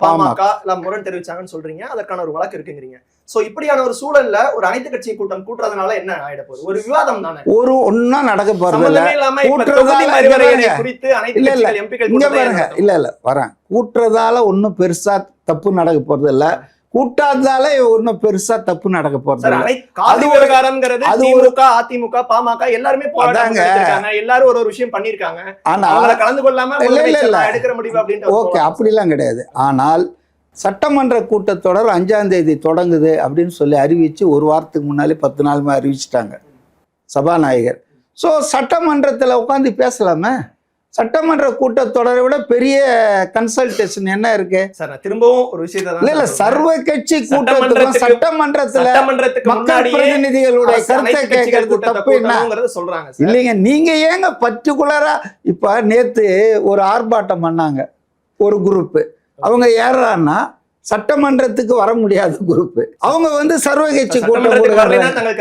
பாமக எல்லாம் முரண் தெரிவிச்சாங்கன்னு சொல்றீங்க. அதற்கான ஒரு வழக்கு இருக்குங்கிறீங்க. சோ இப்படியான ஒரு சூழல்ல ஒரு அனைத்து கட்சி கூட்டம் கூட்டுறதுனால என்ன ஆயிட போகுது? ஒரு விவாதம் தானே, ஒரு ஒன்னும் நடக்க போறது இல்ல. சம்பந்தமே இல்லாம இப்ப தொகுதி மறுவரையறை குறித்து அனைத்து கட்சிகள் எம்பிக்கள் இங்க பாருங்க, இல்ல வரேன், கூட்டுறதால ஒன்னும் பெருசா தப்பு நடக்க போறது இல்ல, கூட்டாததால ஒன்னும் பெருசா தப்பு நடக்க போறது இல்ல. அது ஒரு காரணம்ங்கிறது திமுக அதிமுக பாமக எல்லாருமே போராட்டம், எல்லாரும் ஒரு விஷயம் பண்ணிருக்காங்க. ஆனா அவங்கள கலந்து கொள்ளாம எடுக்கிற முடிவு அப்படின்ட்டு ஓகே, அப்படிலாம் கிடையாது. ஆனால் சட்டமன்ற கூட்டத்தொடர் 5ஆம் தேதி தொடங்குது அப்படின்னு சொல்லி அறிவிச்சு ஒரு வாரத்துக்கு முன்னாலே 10 நாளுமே அறிவிச்சிட்டாங்க சபாநாயகர். ஸோ சட்டமன்றத்தில் உட்காந்து பேசலாமே. சட்டமன்ற கூட்டத்தொடரை விட பெரிய கன்சல்டேஷன் என்ன இருக்கு? திரும்பவும் ஒரு விஷயத்தை இல்ல சர்வ கட்சி கூட்டத்துக்கு சட்டமன்றத்துல மக்கள் பிரதிநிதிகளுடைய கருத்தை கேட்கறது தப்பு என்ன சொல்றாங்க? இல்லைங்க, நீங்க ஏங்க பர்டிகுலரா இப்ப நேத்து ஒரு ஆர்ப்பாட்டம் பண்ணாங்க ஒரு குரூப், அவங்க யாரான்னா சட்டமன்றத்துக்கு வர முடியாத குரூப், அவங்க வந்து சர்வ கட்சி கூட்டம்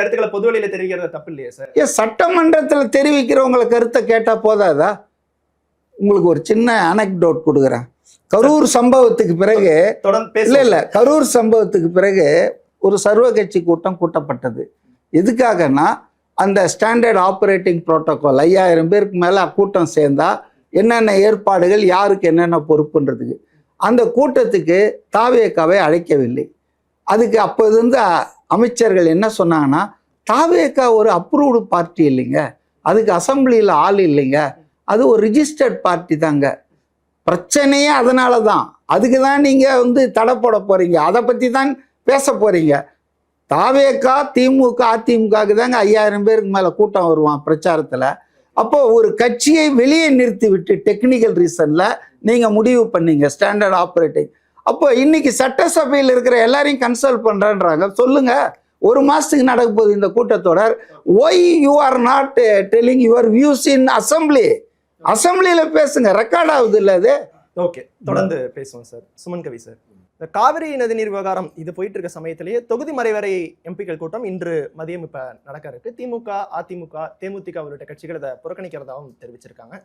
கருத்துக்களை பொது வெளியில தெரிவிக்கிறது தப்பு இல்லையா சார்? சட்டமன்றத்துல தெரிவிக்கிறவங்களை கருத்தை கேட்டா போதாதா? உங்களுக்கு ஒரு சின்ன அனெக்டோட் கொடுக்குறேன். கரூர் சம்பவத்துக்கு பிறகு இல்ல கரூர் சம்பவத்துக்கு பிறகு ஒரு சர்வ கட்சி கூட்டம் கூட்டப்பட்டது. எதுக்காகனா அந்த ஸ்டாண்டர்ட் ஆப்ரேட்டிங் புரோட்டோகால் 5000 பேருக்கு மேல கூட்டம் சேர்ந்தா என்னென்ன ஏற்பாடுகள், யாருக்கு என்னென்ன பொறுப்புன்றதுக்கு. அந்த கூட்டத்துக்கு தாவேகாவை அழைக்கவில்லை. அதுக்கு அப்போ இருந்த அமைச்சர்கள் என்ன சொன்னாங்கன்னா, தாவேகா ஒரு அப்ரூவ்டு பார்ட்டி இல்லைங்க, அதுக்கு அசம்பிளியில் ஆள் இல்லைங்க, அது ஒரு ரிஜிஸ்டர்ட் பார்ட்டி தாங்க. பிரச்சனையே அதனால தான். அதுக்கு தான் நீங்கள் வந்து தடை போட போகிறீங்க, அதை பற்றி தான் பேச போகிறீங்க. தாவேகா திமுக அதிமுகவுக்கு தாங்க 5000 பேருக்கு மேலே கூட்டம் வருவான் பிரச்சாரத்தில். அப்போ ஒரு கட்சியை வெளியே நிறுத்தி விட்டு டெக்னிக்கல் ரீசன்ல நீங்க முடிவு பண்ணீங்க ஸ்டாண்டர்ட் ஆப்ரேட்டிங். அப்போ இன்னைக்கு சட்டசபையில் இருக்கிற எல்லாரையும் கன்சல்ட் பண்றேன்றாங்க. சொல்லுங்க, ஒரு மாசத்துக்கு நடக்க போகுது இந்த கூட்டத்தொடர். Why you are not telling your views in assembly? அசம்பிளியில பேசுங்க, ரெக்கார்ட் ஆகுது இல்ல அது. ஓகே, தொடர்ந்து பேசுவோம் சார். சுமன் கவி சார், இந்த காவிரி நதிநீர் விவகாரம் இது போயிட்டு இருக்க சமயத்திலேயே தொகுதி மறைவரை எம்பிக்கள் கூட்டம் இன்று மதியம் இப்ப நடக்க இருக்கு. திமுக அதிமுக தேமுதிக உள்ளிட்ட கட்சிகள் இதை புறக்கணிக்கிறதாகவும் தெரிவிச்சிருக்காங்க.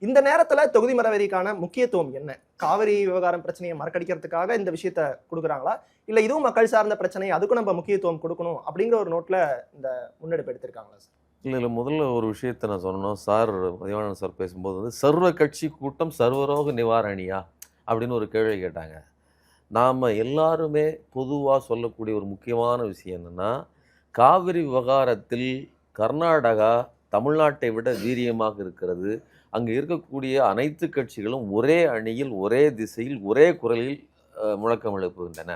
இந்த நேரத்துல தொகுதி மறைவரைக்கான முக்கியத்துவம் என்ன? காவிரி விவகாரம் பிரச்சனையை மறக்கடிக்கிறதுக்காக இந்த விஷயத்த கொடுக்குறாங்களா, இல்ல இதுவும் மக்கள் சார்ந்த பிரச்சனை, அதுக்கும் நம்ம முக்கியத்துவம் கொடுக்கணும் அப்படிங்கிற ஒரு நோட்ல இந்த முன்னெடுப்பு எடுத்திருக்காங்களா சார்? இல்லை முதல்ல ஒரு விஷயத்தை நான் சொல்லணும். சார் மதிவாணன் சார் பேசும்போது வந்து சர்வ கட்சி கூட்டம் சர்வரோக நிவாரணியா அப்படின்னு ஒரு கேள்வி கேட்டாங்க. நாம் எல்லாருமே பொதுவாக சொல்லக்கூடிய ஒரு முக்கியமான விஷயம் என்னென்னா, காவிரி விவகாரத்தில் கர்நாடகா தமிழ்நாட்டை விட வீரியமாக இருக்கிறது. அங்கே இருக்கக்கூடிய அனைத்து கட்சிகளும் ஒரே அணியில் ஒரே திசையில் ஒரே குரலில் முழக்கம் எழுப்புகின்றன.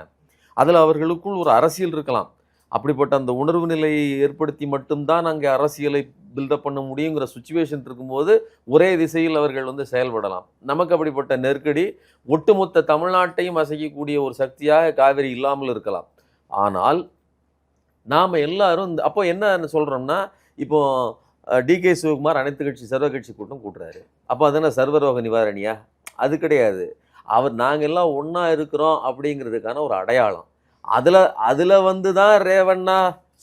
அதில் அவர்களுக்குள் ஒரு அரசியல் இருக்கலாம். அப்படிப்பட்ட அந்த உணர்வு நிலையை ஏற்படுத்தி மட்டும்தான் அங்கே அரசியலை பில்டப் பண்ண முடியுங்கிற சுச்சுவேஷன் இருக்கும்போது ஒரே திசையில் அவர்கள் வந்து செயல்படலாம். நமக்கு அப்படிப்பட்ட நெருக்கடி ஒட்டுமொத்த தமிழ்நாட்டையும் அசைக்கக்கூடிய ஒரு சக்தியாக காவிரி இல்லாமல் இருக்கலாம். ஆனால் நாம் எல்லாரும் அப்போ என்ன சொல்கிறோம்னா, இப்போ டிகே சிவகுமார் அனைத்து கட்சி சர்வ கட்சி கூட்டம் கூட்டுறாரு. அப்போ அதென்ன சர்வரோக நிவாரணியா? அது கிடையாது. நாங்கள் எல்லாம் ஒன்றா இருக்கிறோம் அப்படிங்கிறதுக்கான ஒரு அடையாளம். அதில் வந்து தான் ரேவண்ணா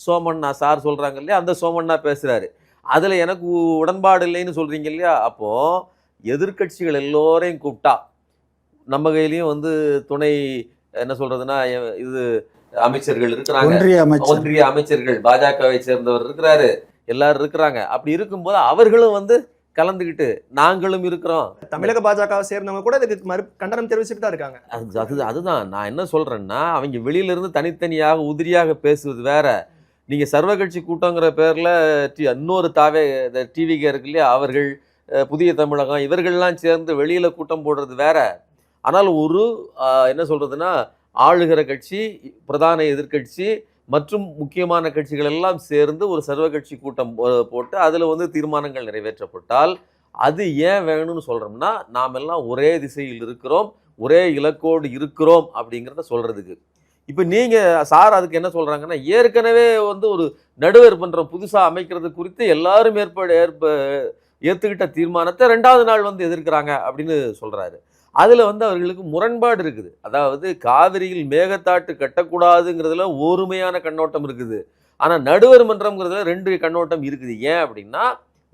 சோமண்ணா சார் சொல்கிறாங்க இல்லையா, அந்த சோமண்ணா பேசுகிறாரு. அதில் எனக்கு உடன்பாடு இல்லைன்னு சொல்கிறீங்க இல்லையா. அப்போது எதிர்கட்சிகள் எல்லோரையும் கூப்பிட்டா, நம்ம கையிலையும் வந்து துணை என்ன சொல்கிறதுனா இது அமைச்சர்கள் இருக்கிறாங்க, ஒன்றிய அமைச்சர்கள் பாஜகவை சேர்ந்தவர் இருக்கிறாரு, எல்லாரும் இருக்கிறாங்க. அப்படி இருக்கும்போது அவர்களும் வந்து கலந்துக்கிட்டு நாங்களும் இருக்கிறோம். தமிழக பாஜகவை சேர்ந்தவங்க கூட இதுக்கு கண்டனம் தெரிவிச்சுட்டு தான் இருக்காங்க. அதுதான் நான் என்ன சொல்றேன்னா, அவங்க வெளியிலிருந்து தனித்தனியாக உதிரியாக பேசுவது வேற. நீங்க சர்வ கட்சி கூட்டங்கிற பேர்ல இன்னொரு டிவிக்கு இருக்கு இல்லையா, அவர்கள் புதிய தமிழகம் இவர்கள்லாம் சேர்ந்து வெளியில கூட்டம் போடுறது வேற. ஆனால் ஒரு என்ன சொல்றதுன்னா, ஆளுகிற கட்சி பிரதான எதிர்கட்சி மற்றும் முக்கியமான கட்சிகள் எல்லாம் சேர்ந்து ஒரு சர்வ கட்சி கூட்டம் போட்டு அதில் வந்து தீர்மானங்கள் நிறைவேற்றப்பட்டால் அது ஏன் வேணும்னு சொல்கிறோம்னா, நாம் எல்லாம் ஒரே திசையில் இருக்கிறோம், ஒரே இலக்கோடு இருக்கிறோம் அப்படிங்கிறத சொல்கிறதுக்கு. இப்போ நீங்கள் சார் அதுக்கு என்ன சொல்கிறாங்கன்னா, ஏற்கனவே வந்து ஒரு நடுவர் மன்றம் புதுசாக அமைக்கிறது குறித்து எல்லாரும் ஏத்துக்கிட்ட தீர்மானத்தை 2வது நாள் வந்து எதிர்க்கிறாங்க அப்படின்னு சொல்றாரு. அதுல வந்து அவர்களுக்கு முரண்பாடு இருக்குது. அதாவது காவிரியில் மேகத்தாட்டு கட்டக்கூடாதுங்கிறதுல ஒருமையான கண்ணோட்டம் இருக்குது. ஆனா நடுவர் மன்றம்ங்கிறதுல 2 கண்ணோட்டம் இருக்குது. ஏன் அப்படின்னா,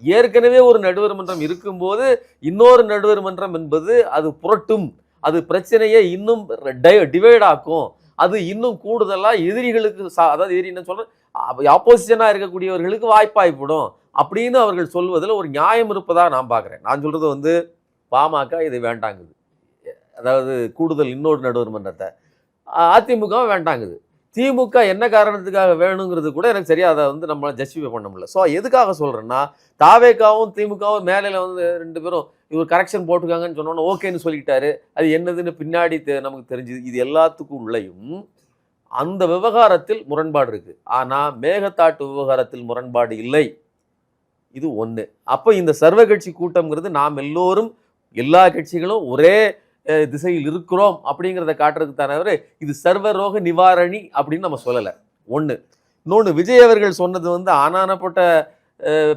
ஏற்கனவே ஒரு நடுவர் மன்றம் இருக்கும்போது இன்னொரு நடுவர் மன்றம் என்பது அது புரட்டும், அது பிரச்சனையை இன்னும் டிவைட் ஆக்கும், அது இன்னும் கூடுதலா எதிரிகளுக்கு அதாவது எதிரி என்ன சொல்ற ஆப்போசிஷனா இருக்கக்கூடியவர்களுக்கு வாய்ப்பாய்ப்படும் அப்படின்னு அவர்கள் சொல்வதில் ஒரு நியாயம் இருப்பதா நான் பார்க்குறேன். நான் சொல்றது வந்து பாமக இதை வேண்டாங்குது, அதாவது கூடுதல் இன்னொரு நடுவர் மன்றத்தை. அதிமுக வேண்டாங்குது. திமுக என்ன காரணத்துக்காக வேணுங்கிறது கூட எனக்கு சரியா அதை வந்து நம்மளால ஜஸ்டிஃபை பண்ண முடியல. ஸோ எதுக்காக சொல்றேன்னா, தாவேக்காவும் திமுகவும் மேலையில வந்து 2 பேரும் இவர் கரெக்ஷன் போட்டுக்காங்கன்னு சொன்னோன்னு ஓகேன்னு சொல்லிக்கிட்டாரு. அது என்னதுன்னு பின்னாடி நமக்கு தெரிஞ்சுது. இது எல்லாத்துக்கும் உள்ளேயும் அந்த விவகாரத்தில் முரண்பாடு இருக்கு. ஆனா மேகத்தாட்டு விவகாரத்தில் முரண்பாடு இல்லை. இது ஒண்ணு. அப்போ இந்த சர்வ கட்சி கூட்டம்ங்கிறது நாம் எல்லோரும் எல்லா கட்சிகளும் ஒரே திசையில் இருக்கிறோம் அப்படிங்கிறத காட்டுறதுக்கு தானே இது சர்வரோக நிவாரணி அப்படின்னு நம்ம சொல்லலை. ஒன்று. இன்னொன்று, விஜய் அவர்கள் சொன்னது வந்து ஆனானப்பட்ட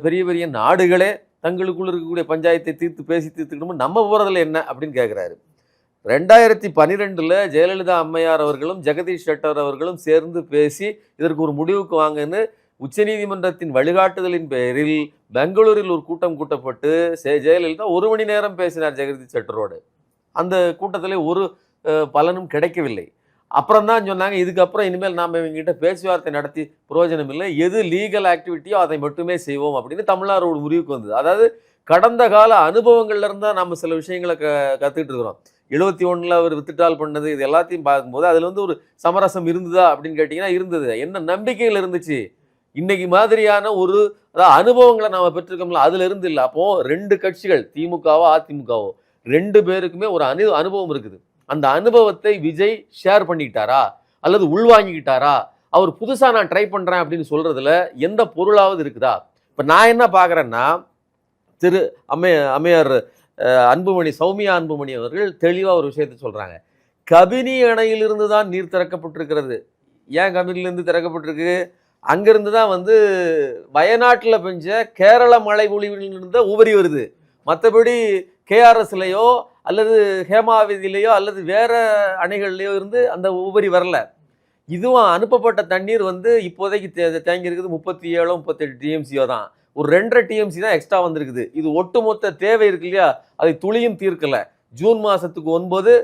பெரிய பெரிய நாடுகளே தங்களுக்குள்ள இருக்கக்கூடிய பஞ்சாயத்தை பேசி தீர்த்துக்கணும், நம்ம போகிறதுல என்ன அப்படின்னு கேட்குறாரு. 2012 ஜெயலலிதா அம்மையார் அவர்களும் ஜெகதீஷ் ஷெட்டர் அவர்களும் சேர்ந்து பேசி இதற்கு ஒரு முடிவுக்கு வாங்கன்னு உச்சநீதிமன்றத்தின் வழிகாட்டுதலின் பெயரில் பெங்களூரில் ஒரு கூட்டம் கூட்டப்பட்டு ஜெயலலிதா 1 மணி நேரம் பேசினார் ஜெகதீஷ் ஷெட்டரோடு. அந்த கூட்டத்தில் ஒரு பலனும் கிடைக்கவில்லை. அப்புறம் தான் சொன்னாங்க, இதுக்கப்புறம் இனிமேல் நாம் இவங்ககிட்ட பேச்சுவார்த்தை நடத்தி பிரயோஜனம் இல்லை, எது லீகல் ஆக்டிவிட்டியோ அதை மட்டுமே செய்வோம் அப்படின்னு தமிழ்நாடு ஒரு முடிவுக்கு வந்தது. அதாவது கடந்த கால அனுபவங்கள்ல இருந்தா நம்ம சில விஷயங்களை கற்றுக்கிட்டு இருக்கிறோம். 71 அவர் வித்துட்டால் பண்ணது இது எல்லாத்தையும் பார்க்கும்போது அதில் வந்து ஒரு சமரசம் இருந்ததா அப்படின்னு கேட்டிங்கன்னா இருந்தது. என்ன நம்பிக்கைகள் இருந்துச்சு? இன்னைக்கு மாதிரியான ஒரு அனுபவங்களை நாம் பெற்றிருக்கோம்ல, அதுல இருந்து இல்லை. அப்போ 2 கட்சிகள் திமுகவோ அதிமுகவோ 2 பேருக்குமே ஒரு அனுபவம் இருக்குது. அந்த அனுபவத்தை விஜய் ஷேர் பண்ணிக்கிட்டாரா அல்லது உள்வாங்கிக்கிட்டாரா? அவர் புதுசா நான் ட்ரை பண்றேன் அப்படின்னு சொல்றதுல எந்த பொருளாவது இருக்குதா? இப்ப நான் என்ன பாக்குறேன்னா, திரு அம்மையார் அன்புமணி, சௌமியா அன்புமணி அவர்கள் தெளிவா ஒரு விஷயத்தை சொல்றாங்க. கபினி அணையிலிருந்து தான் நீர் திறக்கப்பட்டிருக்கிறது. ஏன் கபினிலிருந்து திறக்கப்பட்டிருக்கு? அங்கிருந்து தான் வந்து வயநாட்டில் பெஞ்ச கேரள மழை பொழிவிலிருந்து உபரி வருது. மற்றபடி கேஆர்எஸ்லையோ அல்லது ஹேமாவதியிலையோ அல்லது வேற அணைகள்லையோ இருந்து அந்த உபரி வரல. இதுவும் அனுப்பப்பட்ட தண்ணீர் வந்து இப்போதைக்கு தேங்கி இருக்குது 37-38 டிஎம்சியோ தான். ஒரு 2.5 டிஎம்சி தான் எக்ஸ்ட்ரா வந்திருக்குது. இது ஒட்டுமொத்த தேவை இருக்கு இல்லையா, அதை துளியும் தீர்க்கல. ஜூன் மாசத்துக்கு 9,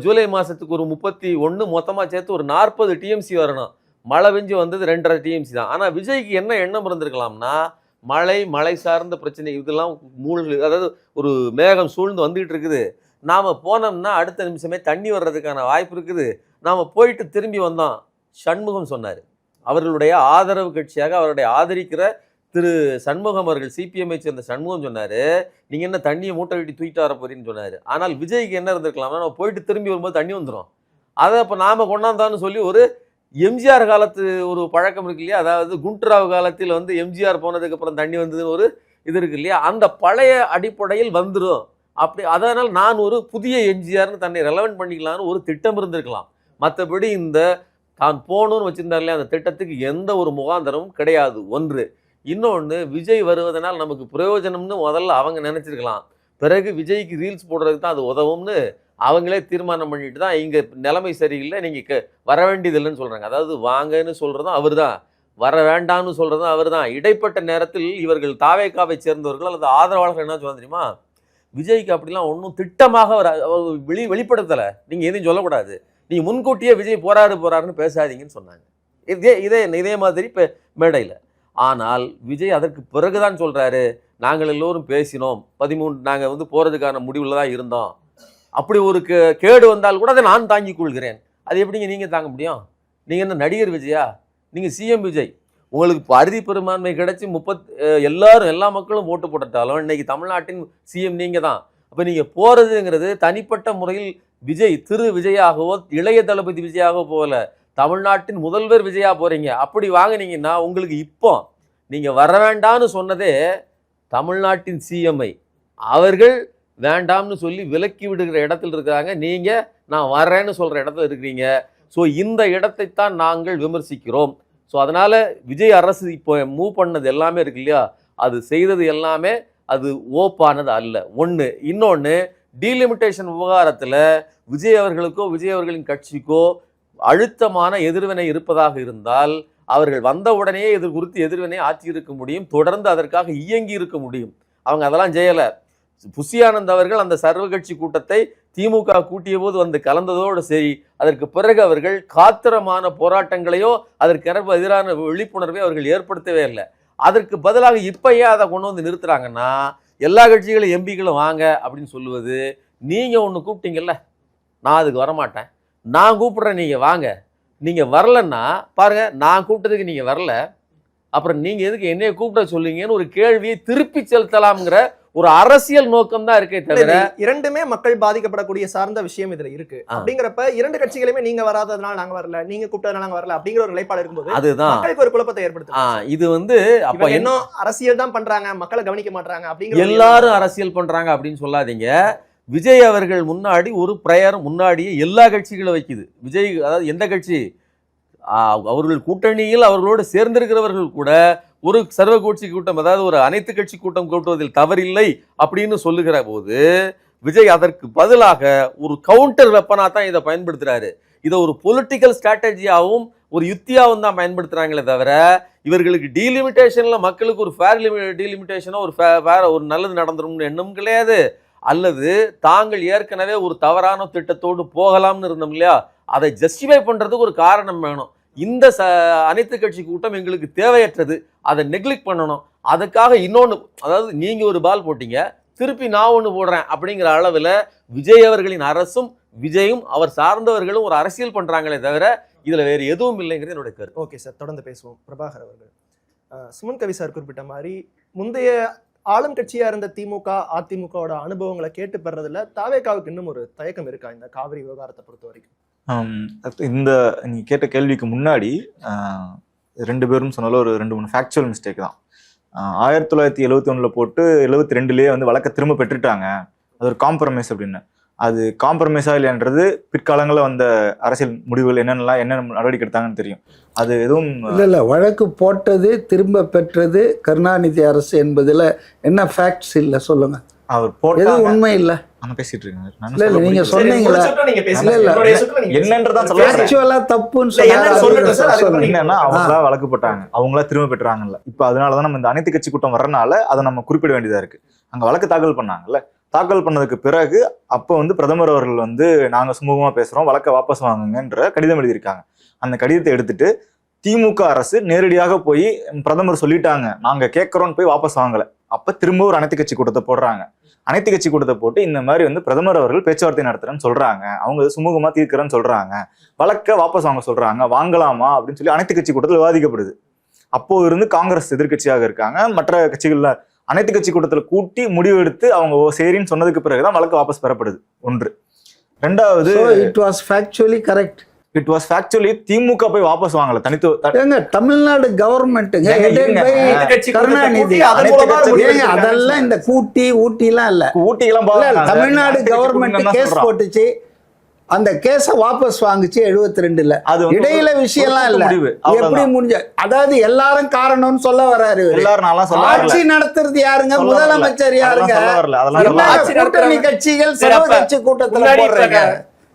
ஜூலை மாசத்துக்கு ஒரு 31, மொத்தமா சேர்த்து ஒரு 40 டிஎம்சி வரணும். மழை பெஞ்சு வந்தது 2.5 டிஎம்சி தான். ஆனா விஜய்க்கு என்ன எண்ணம் இருந்திருக்கலாம்னா, மழை சார்ந்த பிரச்சனை இதெல்லாம் அதாவது ஒரு மேகம் சூழ்ந்து வந்துகிட்டு இருக்குது, நாம போனோம்னா அடுத்த நிமிஷமே தண்ணி வர்றதுக்கான வாய்ப்பு இருக்குது, நாம போயிட்டு திரும்பி வந்தோம். சண்முகம் சொன்னார், அவர்களுடைய ஆதரவு கட்சியாக அவருடைய ஆதரிக்கிற திரு சண்முகம் அவர்கள், சிபிஎம்ஐ சேர்ந்த சண்முகம் சொன்னாரு, நீங்க என்ன தண்ணியை மூட்டை வெட்டி தூக்கிட்டு வர போறீங்கன்னு சொன்னாரு. ஆனால் விஜய்க்கு என்ன இருந்திருக்கலாம்னா, நம்ம போயிட்டு திரும்பி வரும்போது தண்ணி வந்துடும், அதை அப்போ நாம கொண்டாந்தான்னு சொல்லி ஒரு எம்ஜிஆர் காலத்து ஒரு பழக்கம் இருக்கு இல்லையா, அதாவது குண்டராவ் காலத்தில் வந்து எம்ஜிஆர் போனதுக்கு அப்புறம் தண்ணி வந்ததுன்னு ஒரு இது இருக்கு இல்லையா, அந்த பழைய அடிப்படையில் வந்துடும். அப்படி அதனால் நான் ஒரு புதிய எம்ஜிஆர்னு தன்னை ரெலவென்ட் பண்ணிக்கலாம்னு ஒரு திட்டம் இருந்திருக்கலாம். மற்றபடி இந்த தான் போகணும்னு வச்சிருந்தார் இல்லையா, அந்த திட்டத்துக்கு எந்த ஒரு முகாந்தரமும் கிடையாது. ஒன்று. இன்னொன்று, விஜய் வருவதனால் நமக்கு பிரயோஜனம்னு முதல்ல அவங்க நினைச்சிருக்கலாம். பிறகு விஜய்க்கு ரீல்ஸ் போடுறதுக்கு தான் அது உதவும்னு அவங்களே தீர்மானம் பண்ணிட்டு தான் இங்கே நிலைமை சரியில்லை, நீங்கள் வர வேண்டியதில்லைன்னு சொல்கிறாங்க. அதாவது வாங்கன்னு சொல்கிறதும் அவர் தான், வர வேண்டாம்னு சொல்கிறதும் அவர் தான். இடைப்பட்ட நேரத்தில் இவர்கள் தாவேக்காவை சேர்ந்தவர்கள் அல்லது ஆதரவாளர்கள் என்ன சொல்ல தெரியுமா, விஜய்க்கு அப்படிலாம் ஒன்றும் திட்டமாக வெளிப்படுத்தலை, நீங்கள் எதையும் சொல்லக்கூடாது, நீங்கள் முன்கூட்டியே விஜய் போறாருன்னு பேசாதீங்கன்னு சொன்னாங்க. இதே மாதிரி இப்போ மேடையில். ஆனால் விஜய் அதற்கு பிறகுதான் சொல்கிறாரு, நாங்கள் எல்லோரும் பேசினோம், 13 நாங்கள் வந்து போகிறதுக்கான முடிவில் தான் இருந்தோம், அப்படி ஒரு கேடு வந்தால் கூட அதை நான் தாங்கிக் கொள்கிறேன். அது எப்படிங்க நீங்கள் தாங்க முடியும்? நீங்கள் என்ன நடிகர் விஜயா? நீங்கள் சிஎம் விஜய். உங்களுக்கு அறுதி பெரும்பான்மை கிடைச்சி எல்லா மக்களும் ஓட்டு போட்டுட்டாலும் இன்னைக்கு தமிழ்நாட்டின் சிஎம் நீங்கள் தான். அப்போ நீங்கள் போகிறதுங்கிறது தனிப்பட்ட முறையில் விஜய் திரு விஜயாகவோ இளைய தளபதி விஜயாகவோ போகல, தமிழ்நாட்டின் முதல்வர் விஜயா போகிறீங்க. அப்படி வாங்கினீங்கன்னா உங்களுக்கு இப்போ நீங்கள் வர வேண்டாம்னு சொன்னதே தமிழ்நாட்டின் சிஎம்ஐ அவர்கள் வேண்டாம்னு சொல்லி விலக்கி விடுகிற இடத்துல இருக்கிறாங்க. நீங்கள் நான் வர்றேன்னு சொல்கிற இடத்துல இருக்கிறீங்க. ஸோ இந்த இடத்தைத்தான் நாங்கள் விமர்சிக்கிறோம். ஸோ அதனால் விஜய் அரசு இப்போ மூவ் பண்ணது எல்லாமே இருக்கு இல்லையா, அது செய்தது எல்லாமே அது ஓப்பானது அல்ல. ஒன்று. இன்னொன்று, டீலிமிட்டேஷன் விவகாரத்தில் விஜய் அவர்களுக்கோ விஜய் அவர்களின் கட்சிக்கோ அழுத்தமான எதிர்வினை இருப்பதாக இருந்தால் அவர்கள் வந்த உடனே குறித்து எதிர்வினை ஆற்றியிருக்க முடியும், தொடர்ந்து அதற்காக இயங்கி இருக்க முடியும். அவங்க அதெல்லாம் செய்யலை. புஷி ஆனந்த் அவர்கள் அந்த சர்வ கட்சி கூட்டத்தை திமுக கூட்டிய போது வந்து கலந்ததோடு சரி, அதற்கு பிறகு அவர்கள் காத்திரமான போராட்டங்களையோ அதற்கு எதிரான விழிப்புணர்வை அவர்கள் ஏற்படுத்தவே இல்லை. அதற்கு பதிலாக இப்போ ஏன் அதை கொண்டு வந்து நிறுத்துறாங்கன்னா, எல்லா கட்சிகளும் எம்பிக்களும் வாங்க அப்படின்னு சொல்லுவது, நீங்கள் ஒன்று கூப்பிட்டீங்கல்ல, நான் அதுக்கு வரமாட்டேன், நான் கூப்பிட்றேன், நீங்கள் வாங்க, நீங்கள் வரலன்னா பாருங்க, நான் கூப்பிட்டதுக்கு நீங்கள் வரல, அப்புறம் நீங்கள் எதுக்கு என்னைய கூப்பிட சொல்லுங்கன்னு ஒரு கேள்வியை திருப்பி செலுத்தலாம்ங்கிற ஒரு அரசியல் நோக்கம் தான் இருக்கே தவிர, இரண்டுமே மக்கள் பாதிக்கப்படக்கூடிய சார்ந்த விஷயம் இதுல இருக்கு. அப்படிங்கிறப்ப இரண்டு கட்சிகளுமே நீங்க வராததுனால நாங்க வரல, நீங்க கூப்பிட்டதுனால நாங்க வரல அப்படிங்கிற ஒரு நிலைப்பாடு இருக்கும்போது அதுதான் மக்களுக்கு ஒரு குழப்பத்தை ஏற்படுத்தும். இது வந்து அப்ப என்ன அரசியல் தான் பண்றாங்க, மக்களை கவனிக்க மாட்டாங்க அப்படிங்கிற எல்லாரும் அரசியல் பண்றாங்க அப்படின்னு சொல்லாதீங்க. விஜய் அவர்கள் முன்னாடி ஒரு பிரயர் முன்னாடியே எல்லா கட்சிகளும் வைக்குது. விஜய் அதாவது எந்த கட்சி, அவர்கள் கூட்டணியில் அவர்களோடு சேர்ந்திருக்கிறவர்கள் கூட ஒரு சர்வ கட்சி கூட்டம், அதாவது ஒரு அனைத்து கட்சி கூட்டம் கூட்டுவதில் தவறில்லை அப்படின்னு சொல்லுகிற போது விஜய் அதற்கு பதிலாக ஒரு கவுண்டர் வெப்பனா தான் இதை பயன்படுத்துறாரு. இதை ஒரு பொலிட்டிக்கல் ஸ்ட்ராட்டஜியாகவும் ஒரு யுத்தியாகவும் தான் பயன்படுத்துறாங்களே தவிர, இவர்களுக்கு டீலிமிட்டேஷன்ல மக்களுக்கு ஒரு ஃபேர் டீலிமிட்டேஷனோ ஒரு நல்லது நடந்துரும்னு எண்ணம் கிடையாது. அல்லது தாங்கள் ஏற்கனவே ஒரு தவறான திட்டத்தோடு போகலாம்னு இருந்தோம் இல்லையா, அதை ஜஸ்டிஃபை பண்றதுக்கு ஒரு காரணம் வேணும். இந்த அனைத்து கட்சி கூட்டம் எங்களுக்கு தேவையற்றது, அதை நெக்லெக்ட் பண்ணணும். அதுக்காக இன்னொன்று, அதாவது நீங்க ஒரு பால் போட்டீங்க, திருப்பி நான் ஒன்று போடுறேன் அப்படிங்கிற அளவில் விஜய் அவர்களின் அரசும் விஜயும் அவர் சார்ந்தவர்களும் ஒரு அரசியல் பண்றாங்களே தவிர இதுல வேறு எதுவும் இல்லைங்கிறது என்னுடைய கருத்து. ஓகே சார், தொடர்ந்து பேசுவோம். பிரபாகர் அவர்கள், சுமன் கவி சார் குறிப்பிட்ட மாதிரி முந்தைய ஆளும் கட்சியா இருந்த திமுக அதிமுகவோட அனுபவங்களை கேட்டு பெறதுல தாவேகாவுக்கு இன்னும் ஒரு தயக்கம் இருக்கா இந்த காவிரி விவகாரத்தை பொறுத்த வரைக்கும்? இந்த நீ கேட்ட கேள்விக்கு முன்னாடி ரெண்டு பேரும் சொன்னாலும் ஒரு 2-3 ஃபேக்சுவல் மிஸ்டேக் தான். 1971 போட்டு 72 வந்து வழக்கை திரும்ப பெற்றுட்டாங்க, அது ஒரு காம்ப்ரமைஸ் அப்படின்னு. அது காம்ப்ரமைஸா இல்லைன்றது பிற்காலங்களில் வந்த அரசியல் முடிவுகள் என்ன நடவடிக்கை எடுத்தாங்கன்னு தெரியும். அது எதுவும் இல்ல வழக்கு போட்டது திரும்ப பெற்றது கருணாநிதி அரசு என்பதுல என்ன ஃபேக்ட்ஸ் இல்ல சொல்லுங்க. அவர் போட்டது உண்மை இல்ல, நான் பேசிட்டு இருக்கேன். இல்ல நீங்க சொன்னீங்களா என்னன்றதான் தப்புன்னு என்னன்னா அவங்களா வழக்கு போட்டாங்க, அவங்களா திரும்ப பெற்றாங்கல்ல. இப்ப அதனாலதான் நம்ம இந்த அனைத்து கட்சி கூட்டம் வர்றதுனால அதை நம்ம குறிப்பிட வேண்டியதா இருக்கு. அங்க வழக்கு தாக்கல் பண்ணாங்கல்ல, தாக்கல் பண்ணதுக்கு பிறகு அப்போ வந்து பிரதமர் அவர்கள் வந்து நாங்க சுமூகமா பேசுறோம், வழக்கை வாபஸ் வாங்குங்கன்ற கடிதம் எழுதியிருக்காங்க. அந்த கடிதத்தை எடுத்துட்டு திமுக அரசு நேரடியாக போய் பிரதமர் சொல்லிட்டாங்க நாங்க கேட்கறோம்னு போய் வாபஸ் வாங்கல. அப்ப திரும்ப ஒரு அனைத்து கட்சி கூட்டத்தை போடுறாங்க. அனைத்து கட்சி கூட்டத்தை போட்டு இந்த மாதிரி வந்து பிரதமர் அவர்கள் பேச்சுவார்த்தை நடத்துறேன்னு சொல்றாங்க, அவங்க சுமூகமா தீர்க்கிறேன்னு சொல்றாங்க, வழக்கை வாபஸ் வாங்க சொல்றாங்க, வாங்கலாமா அப்படின்னு சொல்லி அனைத்து கட்சி கூட்டத்தில் விவாதிக்கப்படுது. அப்போ இருந்து காங்கிரஸ் எதிர்கட்சியாக இருக்காங்க, மற்ற கட்சிகள்ல அனைத்து கட்சி கூட்டத்தில் கூட்டி முடிவு எடுத்து அவங்க சரின்னு சொன்னதுக்கு பிறகுதான் வழக்கு வாபஸ் பெறப்படுது. ஒன்று. ரெண்டாவது, it was factually correct. It was factually DMK போய் வாபஸ் வாங்கல, தனித்துவ தமிழ்நாடு கவர்மெண்ட்டுங்க கருணாநிதி அதெல்லாம் இந்த ஊட்டி எல்லாம் இல்ல, தமிழ்நாடு கவர்மெண்ட் கேஸ் போட்டுச்சு, அந்த கேஸ வாபஸ் வாங்குச்சு 72ல. இடையில விஷயம்லாம் இல்ல, எப்படி முடிஞ்ச, அதாவது எல்லாரும் காரணம்னு சொல்ல வர்றாரு. ஆட்சி நடத்துறது யாருங்க? முதலமைச்சர் யாருங்க? கூட்டணி கட்சிகள் சர்வ கட்சி கூட்டத்துல போடுறாங்க.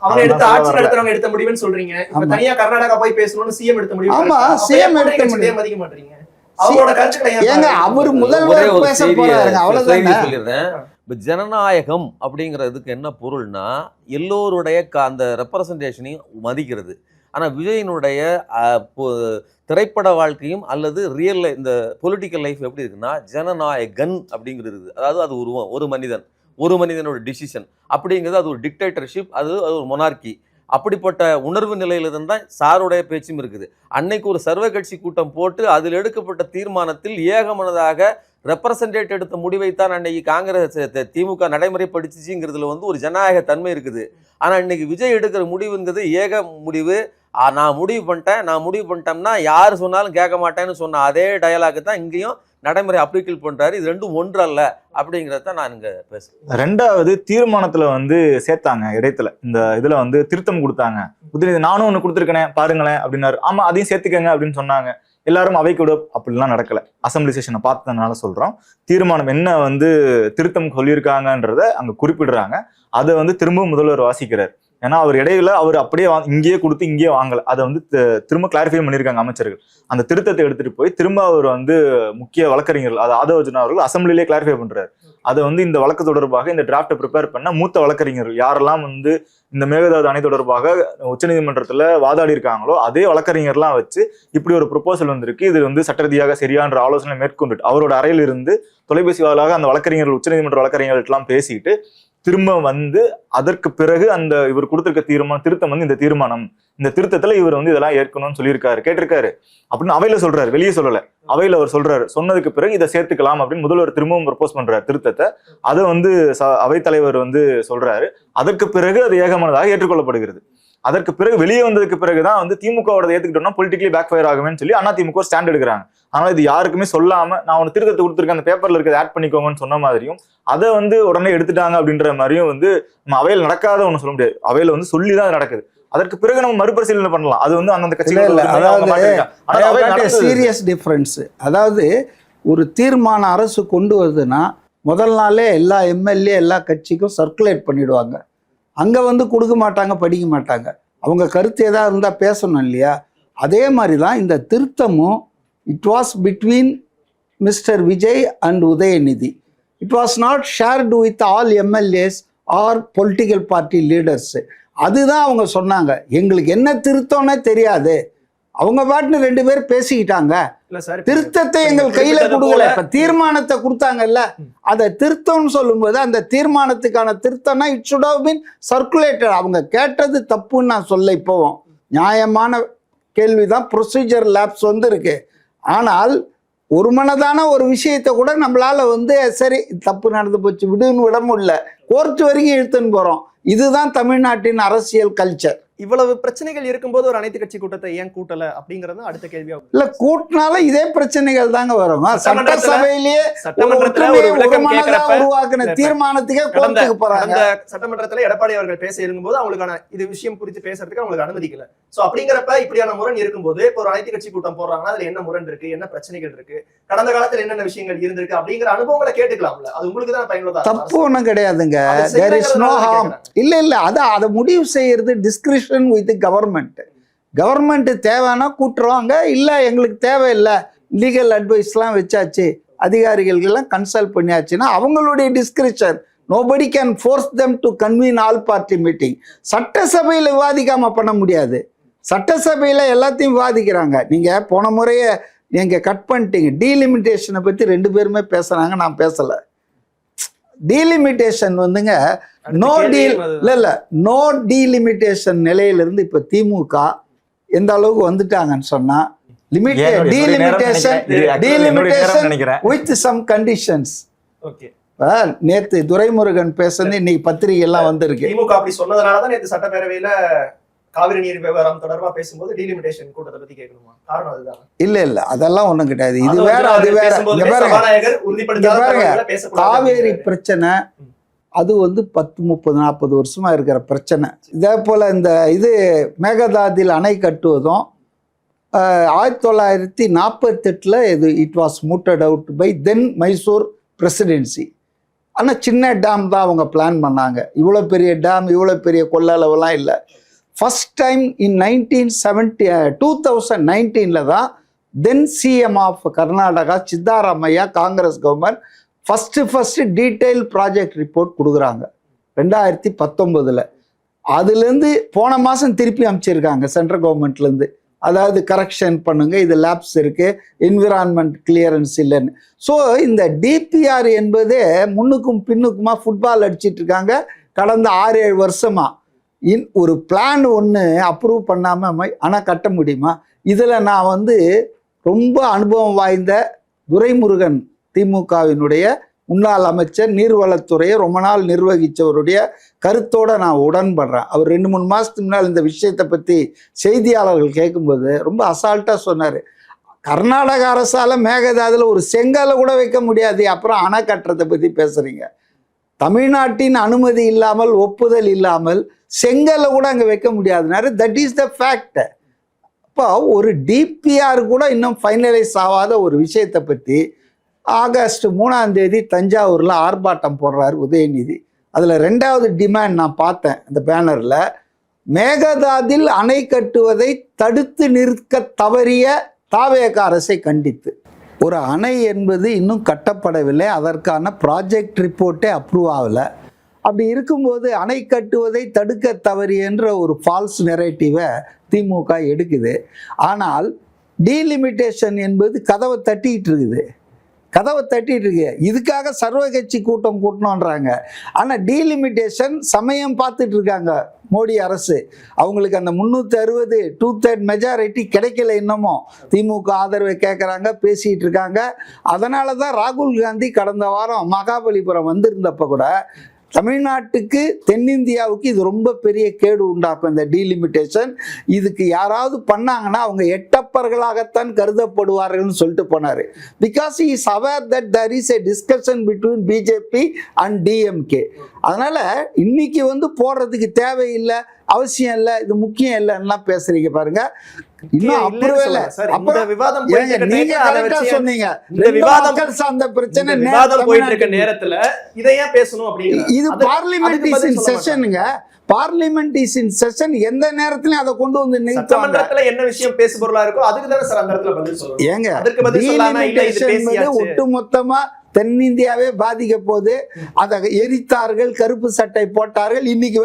அவங்க எடுத்து ஆட்சி நடத்துறவங்க எடுத்த முடிவுன்னு சொல்றீங்க. இப்ப தனியா கர்நாடகா போய் பேசணும்னு சிஎம் எடுத்த முடிவு. ஆமா, சிஎம் எடுத்த முடிவு மதிக்க மாட்டீங்க. அவரோட கருத்துக்களை ஏங்க அவர் முதல்வர் பேச போறாருங்க, அவ்வளவுதான் சொல்லிடுறேன். இப்போ ஜனநாயகம் அப்படிங்கிறதுக்கு என்ன பொருள்னா எல்லோருடைய அந்த ரெப்ரசன்டேஷனையும் மதிக்கிறது. ஆனால் விஜயனுடைய திரைப்பட வாழ்க்கையும் அல்லது ரியல் இந்த பொலிட்டிக்கல் லைஃப் எப்படி இருக்குன்னா ஜனநாயகன் அப்படிங்கிறது, அதாவது அது உருவம், ஒரு மனிதனோட டிசிஷன் அப்படிங்கிறது, அது ஒரு டிக்டேட்டர்ஷிப், அது ஒரு மொனார்கி. அப்படிப்பட்ட உணர்வு நிலையிலிருந்து தான் சாருடைய பேச்சும் இருக்குது. அன்னைக்கு ஒரு சர்வ கட்சி கூட்டம் போட்டு அதில் எடுக்கப்பட்ட தீர்மானத்தில் ஏகமனதாக ரெப்ரசன்டேட் எடுத்த முடிவைத்தான் அன்னைக்கு காங்கிரஸ் திமுக நடைமுறைப்படுத்திச்சுங்கிறதுல வந்து ஒரு ஜனநாயக தன்மை இருக்குது. ஆனால் இன்னைக்கு விஜய் எடுக்கிற முடிவுங்கிறது ஏக முடிவு. நான் முடிவு பண்ணிட்டேன்னா யார் சொன்னாலும் கேட்க மாட்டேன்னு சொன்ன அதே டயலாக் தான் இங்கேயும் நடைமுறை அப்ளிகேட் பண்றாரு. இது ரெண்டும் ஒன்று அல்ல அப்படிங்கிறத நான் இங்க பேசுறேன். ரெண்டாவது, தீர்மானத்துல வந்து சேர்த்தாங்க இடைத்துல, இந்த இதுல வந்து திருத்தம் கொடுத்தாங்க. நானும் ஒண்ணு கொடுத்துருக்கேன் பாருங்களேன் அப்படின்னாரு. ஆமா, அதையும் சேர்த்துக்கங்க அப்படின்னு சொன்னாங்க. எல்லாரும் அவை கூட அப்படிலாம் நடக்கல. அசம்பிளி செஷனை பார்த்ததுனால சொல்றோம். தீர்மானம் என்ன வந்து திருத்தம் சொல்லியிருக்காங்கன்றத அங்க குறிப்பிடுறாங்க. அதை வந்து திரும்பவும் முதல்வர் வாசிக்கிறார். ஏன்னா அவர் இடையில அவர் அப்படியே இங்கேயே கொடுத்து இங்கேயே வாங்கல. அதை வந்து திரும்ப கிளாரிஃபை பண்ணியிருக்காங்க அமைச்சர்கள். அந்த திருத்தத்தை எடுத்துட்டு போய் திரும்ப அவர் வந்து முக்கிய வழக்கறிஞர்கள் ஆதவ அர்ஜுனா அவர்கள் அசம்பிளிலே கிளாரிஃபை பண்றாரு. அதை வந்து இந்த வழக்கு தொடர்பாக இந்த டிராப்டை ப்ரிப்பேர் பண்ண மூத்த வழக்கறிஞர்கள் யாரெல்லாம் வந்து இந்த மேகதாது அணை தொடர்பாக உச்சநீதிமன்றத்துல வாதாடி இருக்காங்களோ அதே வழக்கறிஞர்லாம் வச்சு இப்படி ஒரு ப்ரொபோசல் வந்திருக்கு, இது வந்து சட்ட ரீதியாக சரியான்ற ஆலோசனை மேற்கொண்டுட்டு அவரோட அறையில் இருந்து தொலைபேசி வாயிலாக அந்த வழக்கறிஞர்கள் உச்சநீதிமன்ற வழக்கறிஞர்கள்லாம் பேசிட்டு திரும்ப வந்து அதற்கு பிறகு அந்த இவர் கொடுத்திருக்க திருத்தம் வந்து இந்த தீர்மானம், இந்த திருத்தத்துல இவர் வந்து இதெல்லாம் ஏற்கணும்னு சொல்லியிருக்காரு, கேட்டிருக்காரு அப்படின்னு அவையில சொல்றாரு, வெளியே சொல்லல. அவையில அவர் சொல்றாரு. சொன்னதுக்கு பிறகு இதை சேர்த்துக்கலாம் அப்படின்னு முதல்வர் திரும்பவும் ப்ரப்போஸ் பண்றாரு திருத்தத்தை. அதை வந்து அவைத்தலைவர் வந்து சொல்றாரு. அதற்கு பிறகு அது ஏகமனதாக ஏற்றுக்கொள்ளப்படுகிறது. அதற்கு பிறகு வெளியே வந்ததுக்கு பிறகுதான் வந்து திமுகவோட ஏத்துக்கிட்டோம்னா பொலிட்டிக்கலி பேக் ஃபயர் ஆகும்னு சொல்லி அதிமுக ஸ்டாண்ட் எடுக்கிறாங்க. அதனால இது யாருக்குமே சொல்லாம நான் ஒரு திருத்தத்தை கொடுத்துருக்கேன், அந்த பேப்பர்ல இருக்கிறத ஆட் பண்ணிக்கோங்கன்னு சொன்ன மாதிரியும் அதை வந்து உடனே எடுத்துட்டாங்க அப்படின்ற மாதிரியும் வந்து நம்ம அவையில் நடக்காத ஒண்ணு சொல்ல முடியாது. அவையில வந்து சொல்லிதான் நடக்குது. அதற்கு பிறகு நம்ம மறுபரிசீலனை பண்ணலாம். அது வந்து அந்தந்த கட்சிகள் சீரியஸ் டிஃபரன்ஸ். அதாவது ஒரு தீர்மானம் அரசு கொண்டு வருதுன்னா முதல் நாளே எல்லா எம்எல்ஏ எல்லா கட்சிக்கும் சர்க்குலேட் பண்ணிடுவாங்க. அங்கே வந்து கொடுக்க மாட்டாங்க, படிக்க மாட்டாங்க. அவங்க கருத்து ஏதாவது இருந்தால் பேசணும் இல்லையா? அதே மாதிரி தான் இந்த திருத்தமும் it was between mister Vijay and Udhayanidhi. It was not shared with all MLAs or political party leaders. அதுதான் அவங்க சொன்னாங்க, எங்களுக்கு என்ன திருத்தம்னே தெரியாது. அவங்க பாட்டுன்னு 2 பேர் பேசிக்கிட்டாங்க. திருத்தத்தை எங்கள் கையில கொடுக்கல. இப்ப தீர்மானத்தை கொடுத்தாங்கல்ல, அதை திருத்தம்னு சொல்லும்போது அந்த தீர்மானத்துக்கான திருத்தம்னா it should have been circulated. அவங்க கேட்டது தப்புன்னு நான் சொல்ல. இப்போவும் நியாயமான கேள்விதான், ப்ரொசீஜர் லேப்ஸ் வந்து இருக்கு. ஆனால் ஒரு மனதான ஒரு விஷயத்தை கூட நம்மளால வந்து சரி தப்பு நடந்து போச்சு விடுன்னு விட முடியல, கோர்ட் வரைக்கும் இழுத்துன்னு போறோம். இதுதான் தமிழ்நாட்டின் அரசியல் கல்ச்சர். இவ்வளவு பிரச்சனைகள் இருக்கும்போது ஒரு அனைத்து கட்சி கூட்டத்தை ஏன் கூட்டல அப்படிங்கறது அடுத்த கேள்வியா. இல்ல கூட்டினால இதே பிரச்சனைகள் தாங்க வரும். சட்டசபையிலேயே உருவாக்குன தீர்மானத்துக்கே கோர்ட்டுக்கு போறாங்க. சட்டமன்றத்துல எடப்பாடி அவர்கள் பேச இருக்கும்போது அவங்களுக்கான இது விஷயம் குறித்து பேசுறதுக்கு அவங்களுக்கு அனுமதிக்கல. சோ அப்படிங்கிறப்ப இப்படியான முரண் இருக்கும்போது இப்போ ஒரு அனைத்து கட்சி கூட்டம் போடுறாங்கன்னா அதுல என்ன முரண் இருக்கு, என்ன பிரச்சனைகள் இருக்கு, கடந்த காலத்துல என்னென்ன விஷயங்கள் இருந்திருக்கு அப்படிங்கிற அனுபவங்களை கேட்டுக்கலாம்ல. அது உங்களுக்கு தான் பயனுள்ளதா. தப்பு ஒண்ணும் கிடையாதுங்க. there is no harm. இல்ல அதை முடிவு செய்யறது டிஸ்கிரிஷன் வித் கவர்மெண்ட். கவர்மெண்ட் தேவைன்னா கூட்டுருவாங்க, இல்ல எங்களுக்கு தேவையில்லை லீகல் அட்வைஸ்லாம் வச்சாச்சு, அதிகாரிகள்லாம் கன்சல்ட் பண்ணியாச்சுன்னா அவங்களுடைய discretion. Nobody can force them to convene all party meeting. சட்டசபையில் விவாதிக்காம பண்ண முடியாது. சட்டசபையில் எல்லாத்தையும் விவாதிக்கிறாங்க. நீங்க போன முறையே நீங்க கட் பண்ணிட்டீங்க. டீலிமிட்டேஷனை பத்தி 2 பேருமே பேசுறாங்க, நான் பேசல. டீலிமிட்டேஷன் வந்துங்க நோ டீல் இல்ல நோ டீலிமிட்டேஷன் நிலையிலிருந்து இப்ப திமுக எந்த அளவுக்கு வந்துட்டாங்கன்னு சொன்னா டீலிமிட்டேஷன் வித் சம் கண்டிஷன்ஸ். நேத்து துரைமுருகன் பேசுறது இன்னைக்கு பத்திரிகை எல்லாம் வந்திருக்கு. திமுக அப்படி சொன்னதுனாலதான் நேத்து சட்டப்பேரவையில காவிரி நீர் விவகாரம் தொடர்பா பேசும்போது டீலிமிட்டேஷன் கூட்டத்தை பத்தி கேட்கணுமா? காரணம் அதுதான். இல்ல அதெல்லாம் ஒண்ணும் கிடையாது. இது வேற அது வேற. காவேரி பிரச்சனை அது வந்து 10, 30, 40 வருஷமா இருக்கிற பிரச்சனை. இதே போல இந்த இது மேகதாதுல அணை கட்டுவதும் 1948 இது it was mooted out by then Mysore presidency. ஆனால் சின்ன டேம் தான் அவங்க பிளான் பண்ணாங்க. இவ்வளோ பெரிய டேம், இவ்வளோ பெரிய கொள்ளளவுலாம் இல்லை. ஃபர்ஸ்ட் டைம் இன் 2019 தான் then CM of Karnataka Siddaramaiah Congress government first detail project report கொடுக்குறாங்க 2019. அதுலேருந்து போன மாதம் திருப்பி அமைச்சிருக்காங்க சென்ட்ரல் கவர்மெண்ட்லேருந்து. அதாவது கரெக்ஷன் பண்ணுங்க, இது லேப்ஸ் இருக்குது, என்விரான்மெண்ட் கிளியரன்ஸ் இல்லைன்னு. ஸோ இந்த டிபிஆர் என்பதே முன்னுக்கும் பின்னுக்குமா ஃபுட்பால் அடிச்சிட்டு இருக்காங்க கடந்த 6-7 வருஷமாக. ஒரு பிளான் ஒன்று அப்ரூவ் பண்ணாமல் ஆனால் கட்ட முடியுமா? இதில் நான் வந்து ரொம்ப அனுபவம் வாய்ந்த துரைமுருகன் திமுகவினுடைய முன்னாள் அமைச்சர், நீர்வளத்துறையை ரொம்ப நாள் நிர்வகித்தவருடைய கருத்தோடு நான் உடன்படுறேன். அவர் 2-3 மாதத்துக்கு முன்னால் இந்த விஷயத்தை பற்றி செய்தியாளர்கள் கேட்கும்போது ரொம்ப அசால்ட்டாக சொன்னார். கர்நாடக அரசால் மேகதாதுல ஒரு செங்கலை கூட வைக்க முடியாது, அப்புறம் அணை கட்டுறதை பற்றி பேசுகிறீங்க. தமிழ்நாட்டின் அனுமதி இல்லாமல், ஒப்புதல் இல்லாமல் செங்கலை கூட அங்கே வைக்க முடியாதுனாரு. That is the fact. அப்போ ஒரு டிபிஆர் கூட இன்னும் ஃபைனலைஸ் ஆகாத ஒரு விஷயத்தை பற்றி ஆகஸ்ட் 3ஆம் தேதி தஞ்சாவூரில் ஆர்ப்பாட்டம் போடுறாரு உதயநிதி. அதில் 2வது டிமாண்ட் நான் பார்த்தேன் அந்த பேனரில், மேகதாதில் அணை கட்டுவதை தடுத்து நிற்க தவறிய தாவேக அரசை கண்டித்து. ஒரு அணை என்பது இன்னும் கட்டப்படவில்லை, அதற்கான ப்ராஜெக்ட் ரிப்போர்ட்டே அப்ரூவ் ஆகலை. அப்படி இருக்கும்போது அணை கட்டுவதை தடுக்க தவறியன்ற ஒரு ஃபால்ஸ் நெரேட்டிவை திமுக எடுக்குது. ஆனால் டீலிமிட்டேஷன் என்பது கதவை தட்டிகிட்டு இருக்குது. இதுக்காக சர்வ கட்சி கூட்டம் கூட்டணுன்றாங்க. ஆனால் டீலிமிட்டேஷன் சமயம் பார்த்துட்டு இருக்காங்க மோடி அரசு. அவங்களுக்கு அந்த 360 2/3 மெஜாரிட்டி கிடைக்கல. இன்னமும் திமுக ஆதரவை கேட்குறாங்க, பேசிகிட்டு இருக்காங்க. அதனால தான் ராகுல் காந்தி கடந்த வாரம் மகாபலிபுரம் வந்திருந்தப்ப கூட தமிழ்நாட்டுக்கு தென்னிந்தியாவுக்கு இது ரொம்ப பெரிய கேடு உண்டாக்கும் இந்த டீலிமிட்டேஷன். இதுக்கு யாராவது பண்ணாங்கன்னா அவங்க எட்டப்பர்களாகத்தான் கருதப்படுவார்கள்னு சொல்லிட்டு போனார். Because he is aware that there is a discussion between BJP and DMK. அதனால இன்னைக்கு போடுறதுக்கு தேவையில்லை, அவசியம் இல்லை, இது முக்கியம் இல்லைன்னா பேசுறீங்க பாருங்க. இன்னும் அப்ரூவல் நீங்க கரெக்டா சொன்னீங்க. அந்த பிரச்சனை போயிட்டு இருக்க நேரத்துல இதை ஏன் பேசணும் அப்படிங்க. இது பார்லிமெண்ட் இஸ் இன் செஷனுங்க. Parliament is in session. எந்த நேரத்திலயும் அதை கொண்டு வந்து நிறுத்தமன்றத்துல என்ன விஷயம் பேசு பொருளா இருக்கோ அதுக்கு தானே சார் அந்த இடத்துல பதில் சொல்றோம். ஏங்க ஒட்டுமொத்தமா தென்னிந்தியாவே பாதிக்க போது. அதை எரித்தார்கள், கருப்பு சட்டை போட்டார்கள். இன்னைக்கு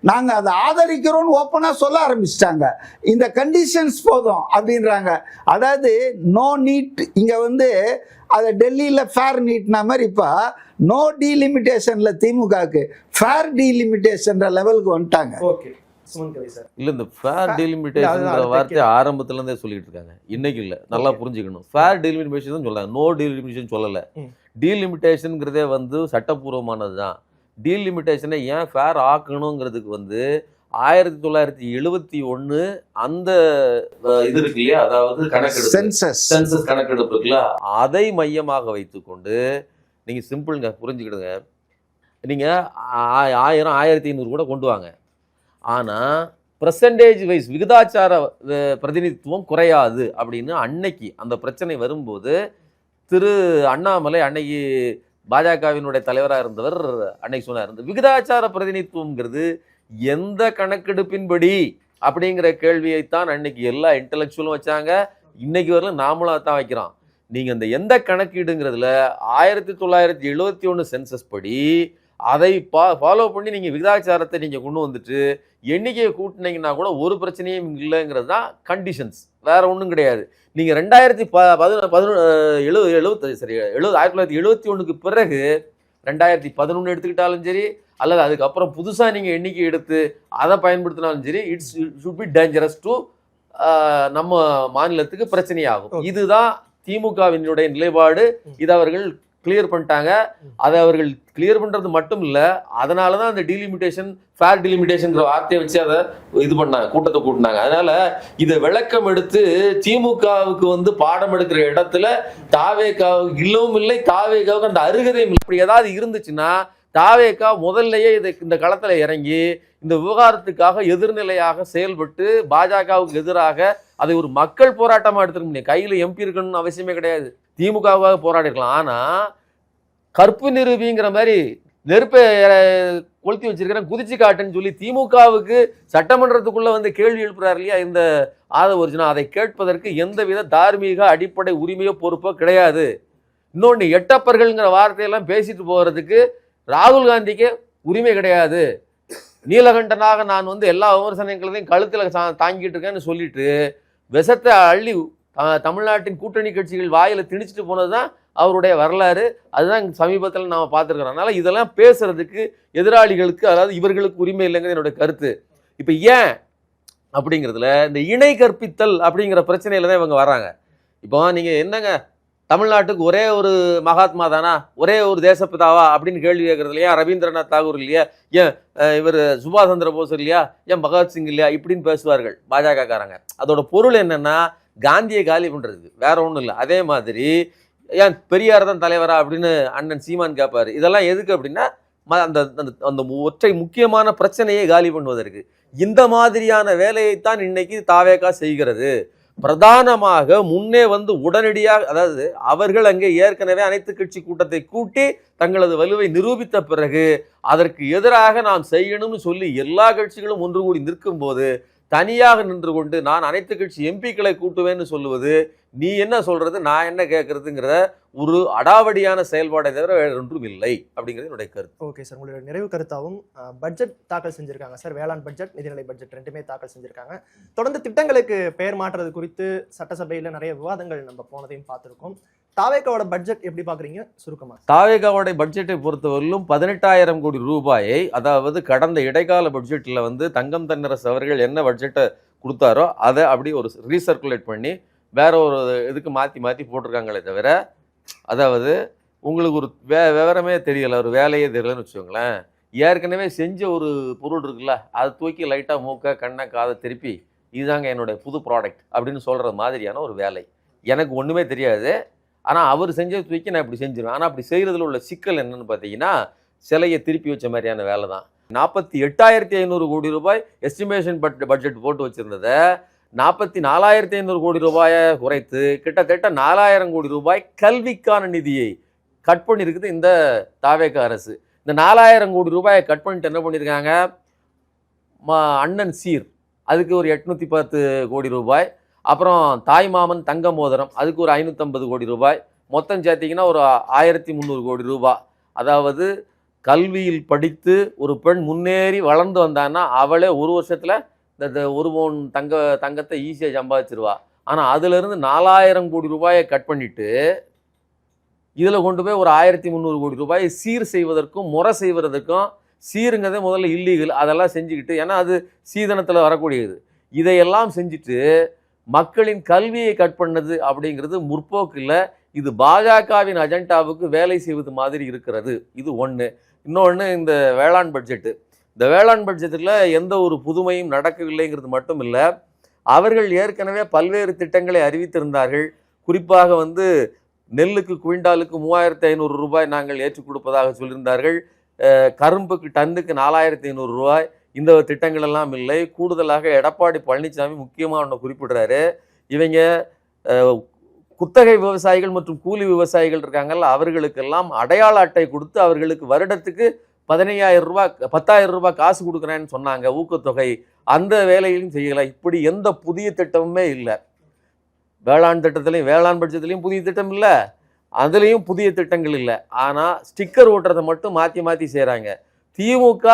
நாங்க அதை ஆதரிக்கிறோம் ஓப்பனா சொல்ல ஆரம்பிச்சிட்டாங்க. இந்த கண்டிஷன்ஸ் போதும் அப்படின்றாங்க. அதாவது நோ நீட் இங்க அதை டெல்லியில ஃபேர் நீட்னா மாதிரி இப்ப நோ டீலிமிட்டேஷன்ல திமுகக்கு ஃபேர் டீலிமிட்டேஷன் லெவலுக்கு வந்துட்டாங்க. இல்ல இந்த ஃபேர் டீலிமிட்டேஷன்ங்கிற வார்த்தை ஆரம்பத்துல இருந்தே சொல்லிட்டு இருக்காங்க. இன்னைக்கு இல்ல, நல்லா புரிஞ்சுக்கணும். ஃபேர் டீலிமிட்டேஷன் தான் சொல்றாங்க, நோ டீலிமிட்டேஷன் சொல்லல. டீலிமிட்டேஷன்ங்கிறதே சட்டப்பூர்வமானது தான். டீலிமிட்டேஷனை ஏன் ஃபேர் ஆக்கணுங்கிறதுக்கு 1971 அந்த இது இருக்கு இல்லையா, அதாவது கணக்கெடுப்பு, சென்சஸ் கணக்கெடுப்பு இருக்குல்ல, அதை மையமாக வைத்துக்கொண்டு நீங்க சிம்பிள்ங்க புரிஞ்சுக்கிடுங்க. நீங்க 1000 1500 கூட கொண்டு வாங்க, ஆனால் பர்சன்டேஜ் வைஸ் விகிதாச்சார பிரதிநிதித்துவம் குறையாது அப்படின்னு அன்னைக்கு அந்த பிரச்சனை வரும்போது திரு அண்ணாமலை அன்னைக்கு பாஜகவினுடைய தலைவராக இருந்தவர் அன்னைக்கு சொன்னார், இந்த விகிதாச்சார பிரதிநிதித்துவம்ங்கிறது எந்த கணக்கெடுப்பின்படி அப்படிங்கிற கேள்வியைத்தான் அன்னைக்கு எல்லா இன்டெலெக்சுவலும் வச்சாங்க. இன்னைக்கு வரலும் நாமளாக தான் வைக்கிறோம். நீங்கள் இந்த எந்த கணக்கீடுங்கிறதுல 1971 சென்சஸ் படி அதை ஃபாலோ பண்ணி நீங்கள் விகிதாச்சாரத்தை நீங்கள் கொண்டு வந்துட்டு எண்ணிக்கையை கூட்டினீங்கன்னா கூட ஒரு பிரச்சனையும் இல்லைங்கிறது தான் கண்டிஷன்ஸ், வேற ஒன்றும் கிடையாது. நீங்கள் 1971 பிறகு 2011 எடுத்துக்கிட்டாலும் சரி, அல்லது அதுக்கப்புறம் புதுசாக நீங்கள் எண்ணிக்கை எடுத்து அதை பயன்படுத்தினாலும் சரி, it should be dangerous to நம்ம மாநிலத்துக்கு பிரச்சனையாகும். இதுதான் திமுகவினுடைய நிலைப்பாடு. இதை அவர்கள் கிளியர் பண்ணிட்டாங்க. அதை அவர்கள் கிளியர் பண்றது மட்டும் இல்ல, அதனாலதான் அந்த டீலிமிட்டேஷன் ஃபேர் டீலிமிட்டேஷன் வார்த்தையை வச்சு அதை இது பண்ணாங்க, கூட்டத்தை கூட்டினாங்க. அதனால இதை விளக்கம் எடுத்து திமுகவுக்கு பாடம் எடுக்கிற இடத்துல தாவேகாவுக்கு இல்லவும் இல்லை, தாவேகாவுக்கு அந்த அருகதையும் இல்லை. இப்படி ஏதாவது இருந்துச்சுன்னா தாவேகா முதல்லையே இந்த களத்துல இறங்கி இந்த விவகாரத்துக்காக எதிர்நிலையாக செயல்பட்டு பாஜகவுக்கு எதிராக அதை ஒரு மக்கள் போராட்டமா எடுத்துக்க முடியும். கையில எம்பி இருக்கணும்னு அவசியமே கிடையாது, திமுகவுக்காக போராடி இருக்கலாம். ஆனா கற்பு நிறுவிங்கிற மாதிரி நெருப்பை கொளுத்தி வச்சிருக்கிறேன் குதிச்சு காட்டுன்னு சொல்லி திமுகவுக்கு சட்டமன்றத்துக்குள்ள கேள்வி எழுப்புறாரு இல்லையா இந்த ஆதவ ஒரிஜினா, அதை கேட்பதற்கு எந்தவித தார்மீக அடிப்படை உரிமையோ பொறுப்போ கிடையாது. இன்னொன்று, எட்டப்பர்கள்ங்கிற வார்த்தையெல்லாம் பேசிட்டு போகிறதுக்கு ராகுல் காந்திக்கு உரிமை கிடையாது. நீலகண்டனாக நான் எல்லா விமர்சனங்களையும் கழுத்தில் தாங்கிட்டு இருக்கேன்னு சொல்லிட்டு விஷத்தை அள்ளி தமிழ்நாட்டின் கூட்டணி கட்சிகள் வாயில திணிச்சிட்டு போனது தான் அவருடைய வரலாறு. அதுதான் சமீபத்தில் நாம் பார்த்துருக்கிறோம். அதனால இதெல்லாம் பேசுறதுக்கு எதிராளிகளுக்கு, அதாவது இவர்களுக்கு உரிமை இல்லைங்கிறது என்னோட கருத்து. இப்போ ஏன் அப்படிங்கிறதுல இந்த இணை கற்பித்தல் அப்படிங்கிற பிரச்சனையில தான் இவங்க வராங்க. இப்போ நீங்க என்னங்க தமிழ்நாட்டுக்கு ஒரே ஒரு மகாத்மா தானா, ஒரே ஒரு தேசப்பிதாவா அப்படின்னு கேள்வி கேட்கறது இல்லையா, ரவீந்திரநாத் தாகூர் இல்லையா, ஏன் இவர் சுபாஷ் சந்திர போஸ் இல்லையா, ஏன் பகத்சிங் இல்லையா இப்படின்னு பேசுவார்கள் பாஜக காரங்க. அதோட பொருள் என்னன்னா காந்தியை காலி பண்றதுக்கு, வேற ஒன்றும் இல்லை. அதே மாதிரி ஏன் பெரியார் தான் தலைவரா அப்படின்னு அண்ணன் சீமான் கேட்பாரு. இதெல்லாம் எதுக்கு அப்படின்னா அந்த அந்த ஒற்றை முக்கியமான பிரச்சனையை காலி பண்ணுவதற்கு. இந்த மாதிரியான வேலையைத்தான் இன்னைக்கு தாவேகா செய்கிறது. பிரதானமாக முன்னே வந்து உடனடியாக, அதாவது அவர்கள் அங்கே ஏற்கனவே அனைத்து கட்சி கூட்டத்தை கூட்டி தங்களது வலுவை நிரூபித்த பிறகு அதற்கு எதிராக நாம் செய்யணும்னு சொல்லி எல்லா கட்சிகளும் ஒன்று கூடி நிற்கும் போது தனியாக நின்று கொண்டு நான் அனைத்து கட்சி எம்பிக்களை கூட்டுவேன்னு சொல்லுவது, நீ என்ன சொல்றது நான் என்ன கேட்கறதுங்கிற ஒரு அடாவடியான செயல்பாடை தவிர வேற ஒன்றும் இல்லை அப்படிங்கிறது என்னுடைய கருத்து. ஓகே சார், உங்களுடைய நிறைவு கருத்தாகவும் பட்ஜெட் தாக்கல் செஞ்சிருக்காங்க சார். வேளாண் பட்ஜெட், நிதிநிலை பட்ஜெட் ரெண்டுமே தாக்கல் செஞ்சிருக்காங்க. தொடர்ந்து திட்டங்களுக்கு பெயர் மாற்றுறது குறித்து சட்டசபையில் நிறைய விவாதங்கள் நம்ம போனதையும் பார்த்துருக்கோம். தாவேகாவோட பட்ஜெட் எப்படி பாக்குறீங்க சுருக்கமா? தாவேகாவோட பட்ஜெட்டை பொறுத்தவரையிலும் 18,000 கோடி ரூபாயை, அதாவது கடந்த இடைக்கால பட்ஜெட்ல வந்து தங்கம் தென்னரசு அவர்கள் என்ன பட்ஜெட்டை கொடுத்தாரோ அதை அப்படி ஒரு ரீசர்க்குலேட் பண்ணி வேற ஒரு இதுக்கு மாற்றி மாற்றி போட்டிருக்காங்களே தவிர, அதாவது உங்களுக்கு ஒரு விவரமே தெரியல, ஒரு வேலையே தெரியலன்னு வச்சுக்கோங்களேன். ஏற்கனவே செஞ்ச ஒரு பொருள் இருக்குல்ல, அதை தூக்கி லைட்டாக மூக்க கண்ணை காதை திருப்பி இதுதாங்க என்னுடைய புது ப்ராடக்ட் அப்படின்னு சொல்கிற மாதிரியான ஒரு வேலை. எனக்கு ஒன்றுமே தெரியாது, ஆனால் அவர் செஞ்ச தூக்கி நான் இப்படி செஞ்சிருவேன். ஆனால் அப்படி செய்கிறதுல உள்ள சிக்கல் என்னன்னு பார்த்தீங்கன்னா, சிலையை திருப்பி வச்ச மாதிரியான வேலை தான். 48,500 கோடி ரூபாய் எஸ்டிமேஷன் பட்ஜெட் போட்டு வச்சுருந்ததை 44,500 கோடி ரூபாயை குறைத்து கிட்டத்தட்ட 4,000 கோடி ரூபாய் கல்விக்கான நிதியை கட் பண்ணியிருக்குது இந்த தாவேகா அரசு. இந்த 4,000 கோடி ரூபாயை கட் பண்ணிட்டு என்ன பண்ணியிருக்காங்க, அண்ணன் சீர் அதுக்கு ஒரு 810 கோடி ரூபாய், அப்புறம் தாய்மாமன் தங்க மோதிரம் அதுக்கு ஒரு 550 கோடி ரூபாய், மொத்தம் சேர்த்திங்கன்னா ஒரு 1,300 கோடி ரூபாய். அதாவது கல்வியில் படித்து ஒரு பெண் முன்னேறி வளர்ந்து வந்தான்னா அவளே ஒரு வருஷத்தில் இந்த 1 பவுன் தங்கத்தை ஈஸியாக சம்பாதிச்சிருவா. ஆனால் அதிலிருந்து 4,000 கோடி ரூபாயை கட் பண்ணிட்டு இதில் கொண்டு போய் ஒரு 1,300 கோடி ரூபாயை சீர் செய்வதற்கும் முறை செய்வதற்கும், சீருங்கிறதே முதல்ல இல்லீகல், அதெல்லாம் செஞ்சுக்கிட்டு, ஏன்னா அது சீதனத்தில் வரக்கூடியது, இதையெல்லாம் செஞ்சுட்டு மக்களின் கல்வியை கட் பண்ணது அப்படிங்கிறது முற்போக்கு இல்லை. இது பாஜகவின் அஜெண்டாவுக்கு வேலை செய்வது மாதிரி இருக்கிறது. இது ஒன்று. இன்னொன்று, இந்த வேளாண் பட்ஜெட்டு, இந்த வேளாண் பட்ஜெட்டில் எந்த ஒரு புதுமையும் நடக்கவில்லைங்கிறது மட்டும் இல்லை, அவர்கள் ஏற்கனவே பல்வேறு திட்டங்களை அறிவித்திருந்தார்கள். குறிப்பாக வந்து நெல்லுக்கு குவிண்டாலுக்கு 3,500 ரூபாய் நாங்கள் ஏற்றுக் கொடுப்பதாக சொல்லியிருந்தார்கள். கரும்புக்கு டன்னுக்கு 4,500 ரூபாய். இந்த திட்டங்கள் எல்லாம் இல்லை. கூடுதலாக எடப்பாடி பழனிசாமி முக்கியமாக ஒன்று குறிப்பிடுறாரு, இவங்க குத்தகை விவசாயிகள் மற்றும் கூலி விவசாயிகள் இருக்காங்கல்ல, அவர்களுக்கெல்லாம் அடையாள அட்டை கொடுத்து அவர்களுக்கு வருடத்துக்கு 15,000 ரூபாய் 10,000 ரூபாய் காசு கொடுக்குறேன்னு சொன்னாங்க, ஊக்கத்தொகை. அந்த வேலையிலும் செய்யலை. இப்படி எந்த புதிய திட்டமுமே இல்லை. வேளாண் திட்டத்திலையும் வேளாண் பட்ஜெட்லையும் புதிய திட்டம் இல்லை, அதுலேயும் புதிய திட்டங்கள் இல்லை. ஆனால் ஸ்டிக்கர் ஓட்டுறதை மட்டும் மாற்றி மாற்றி செய்கிறாங்க. திமுக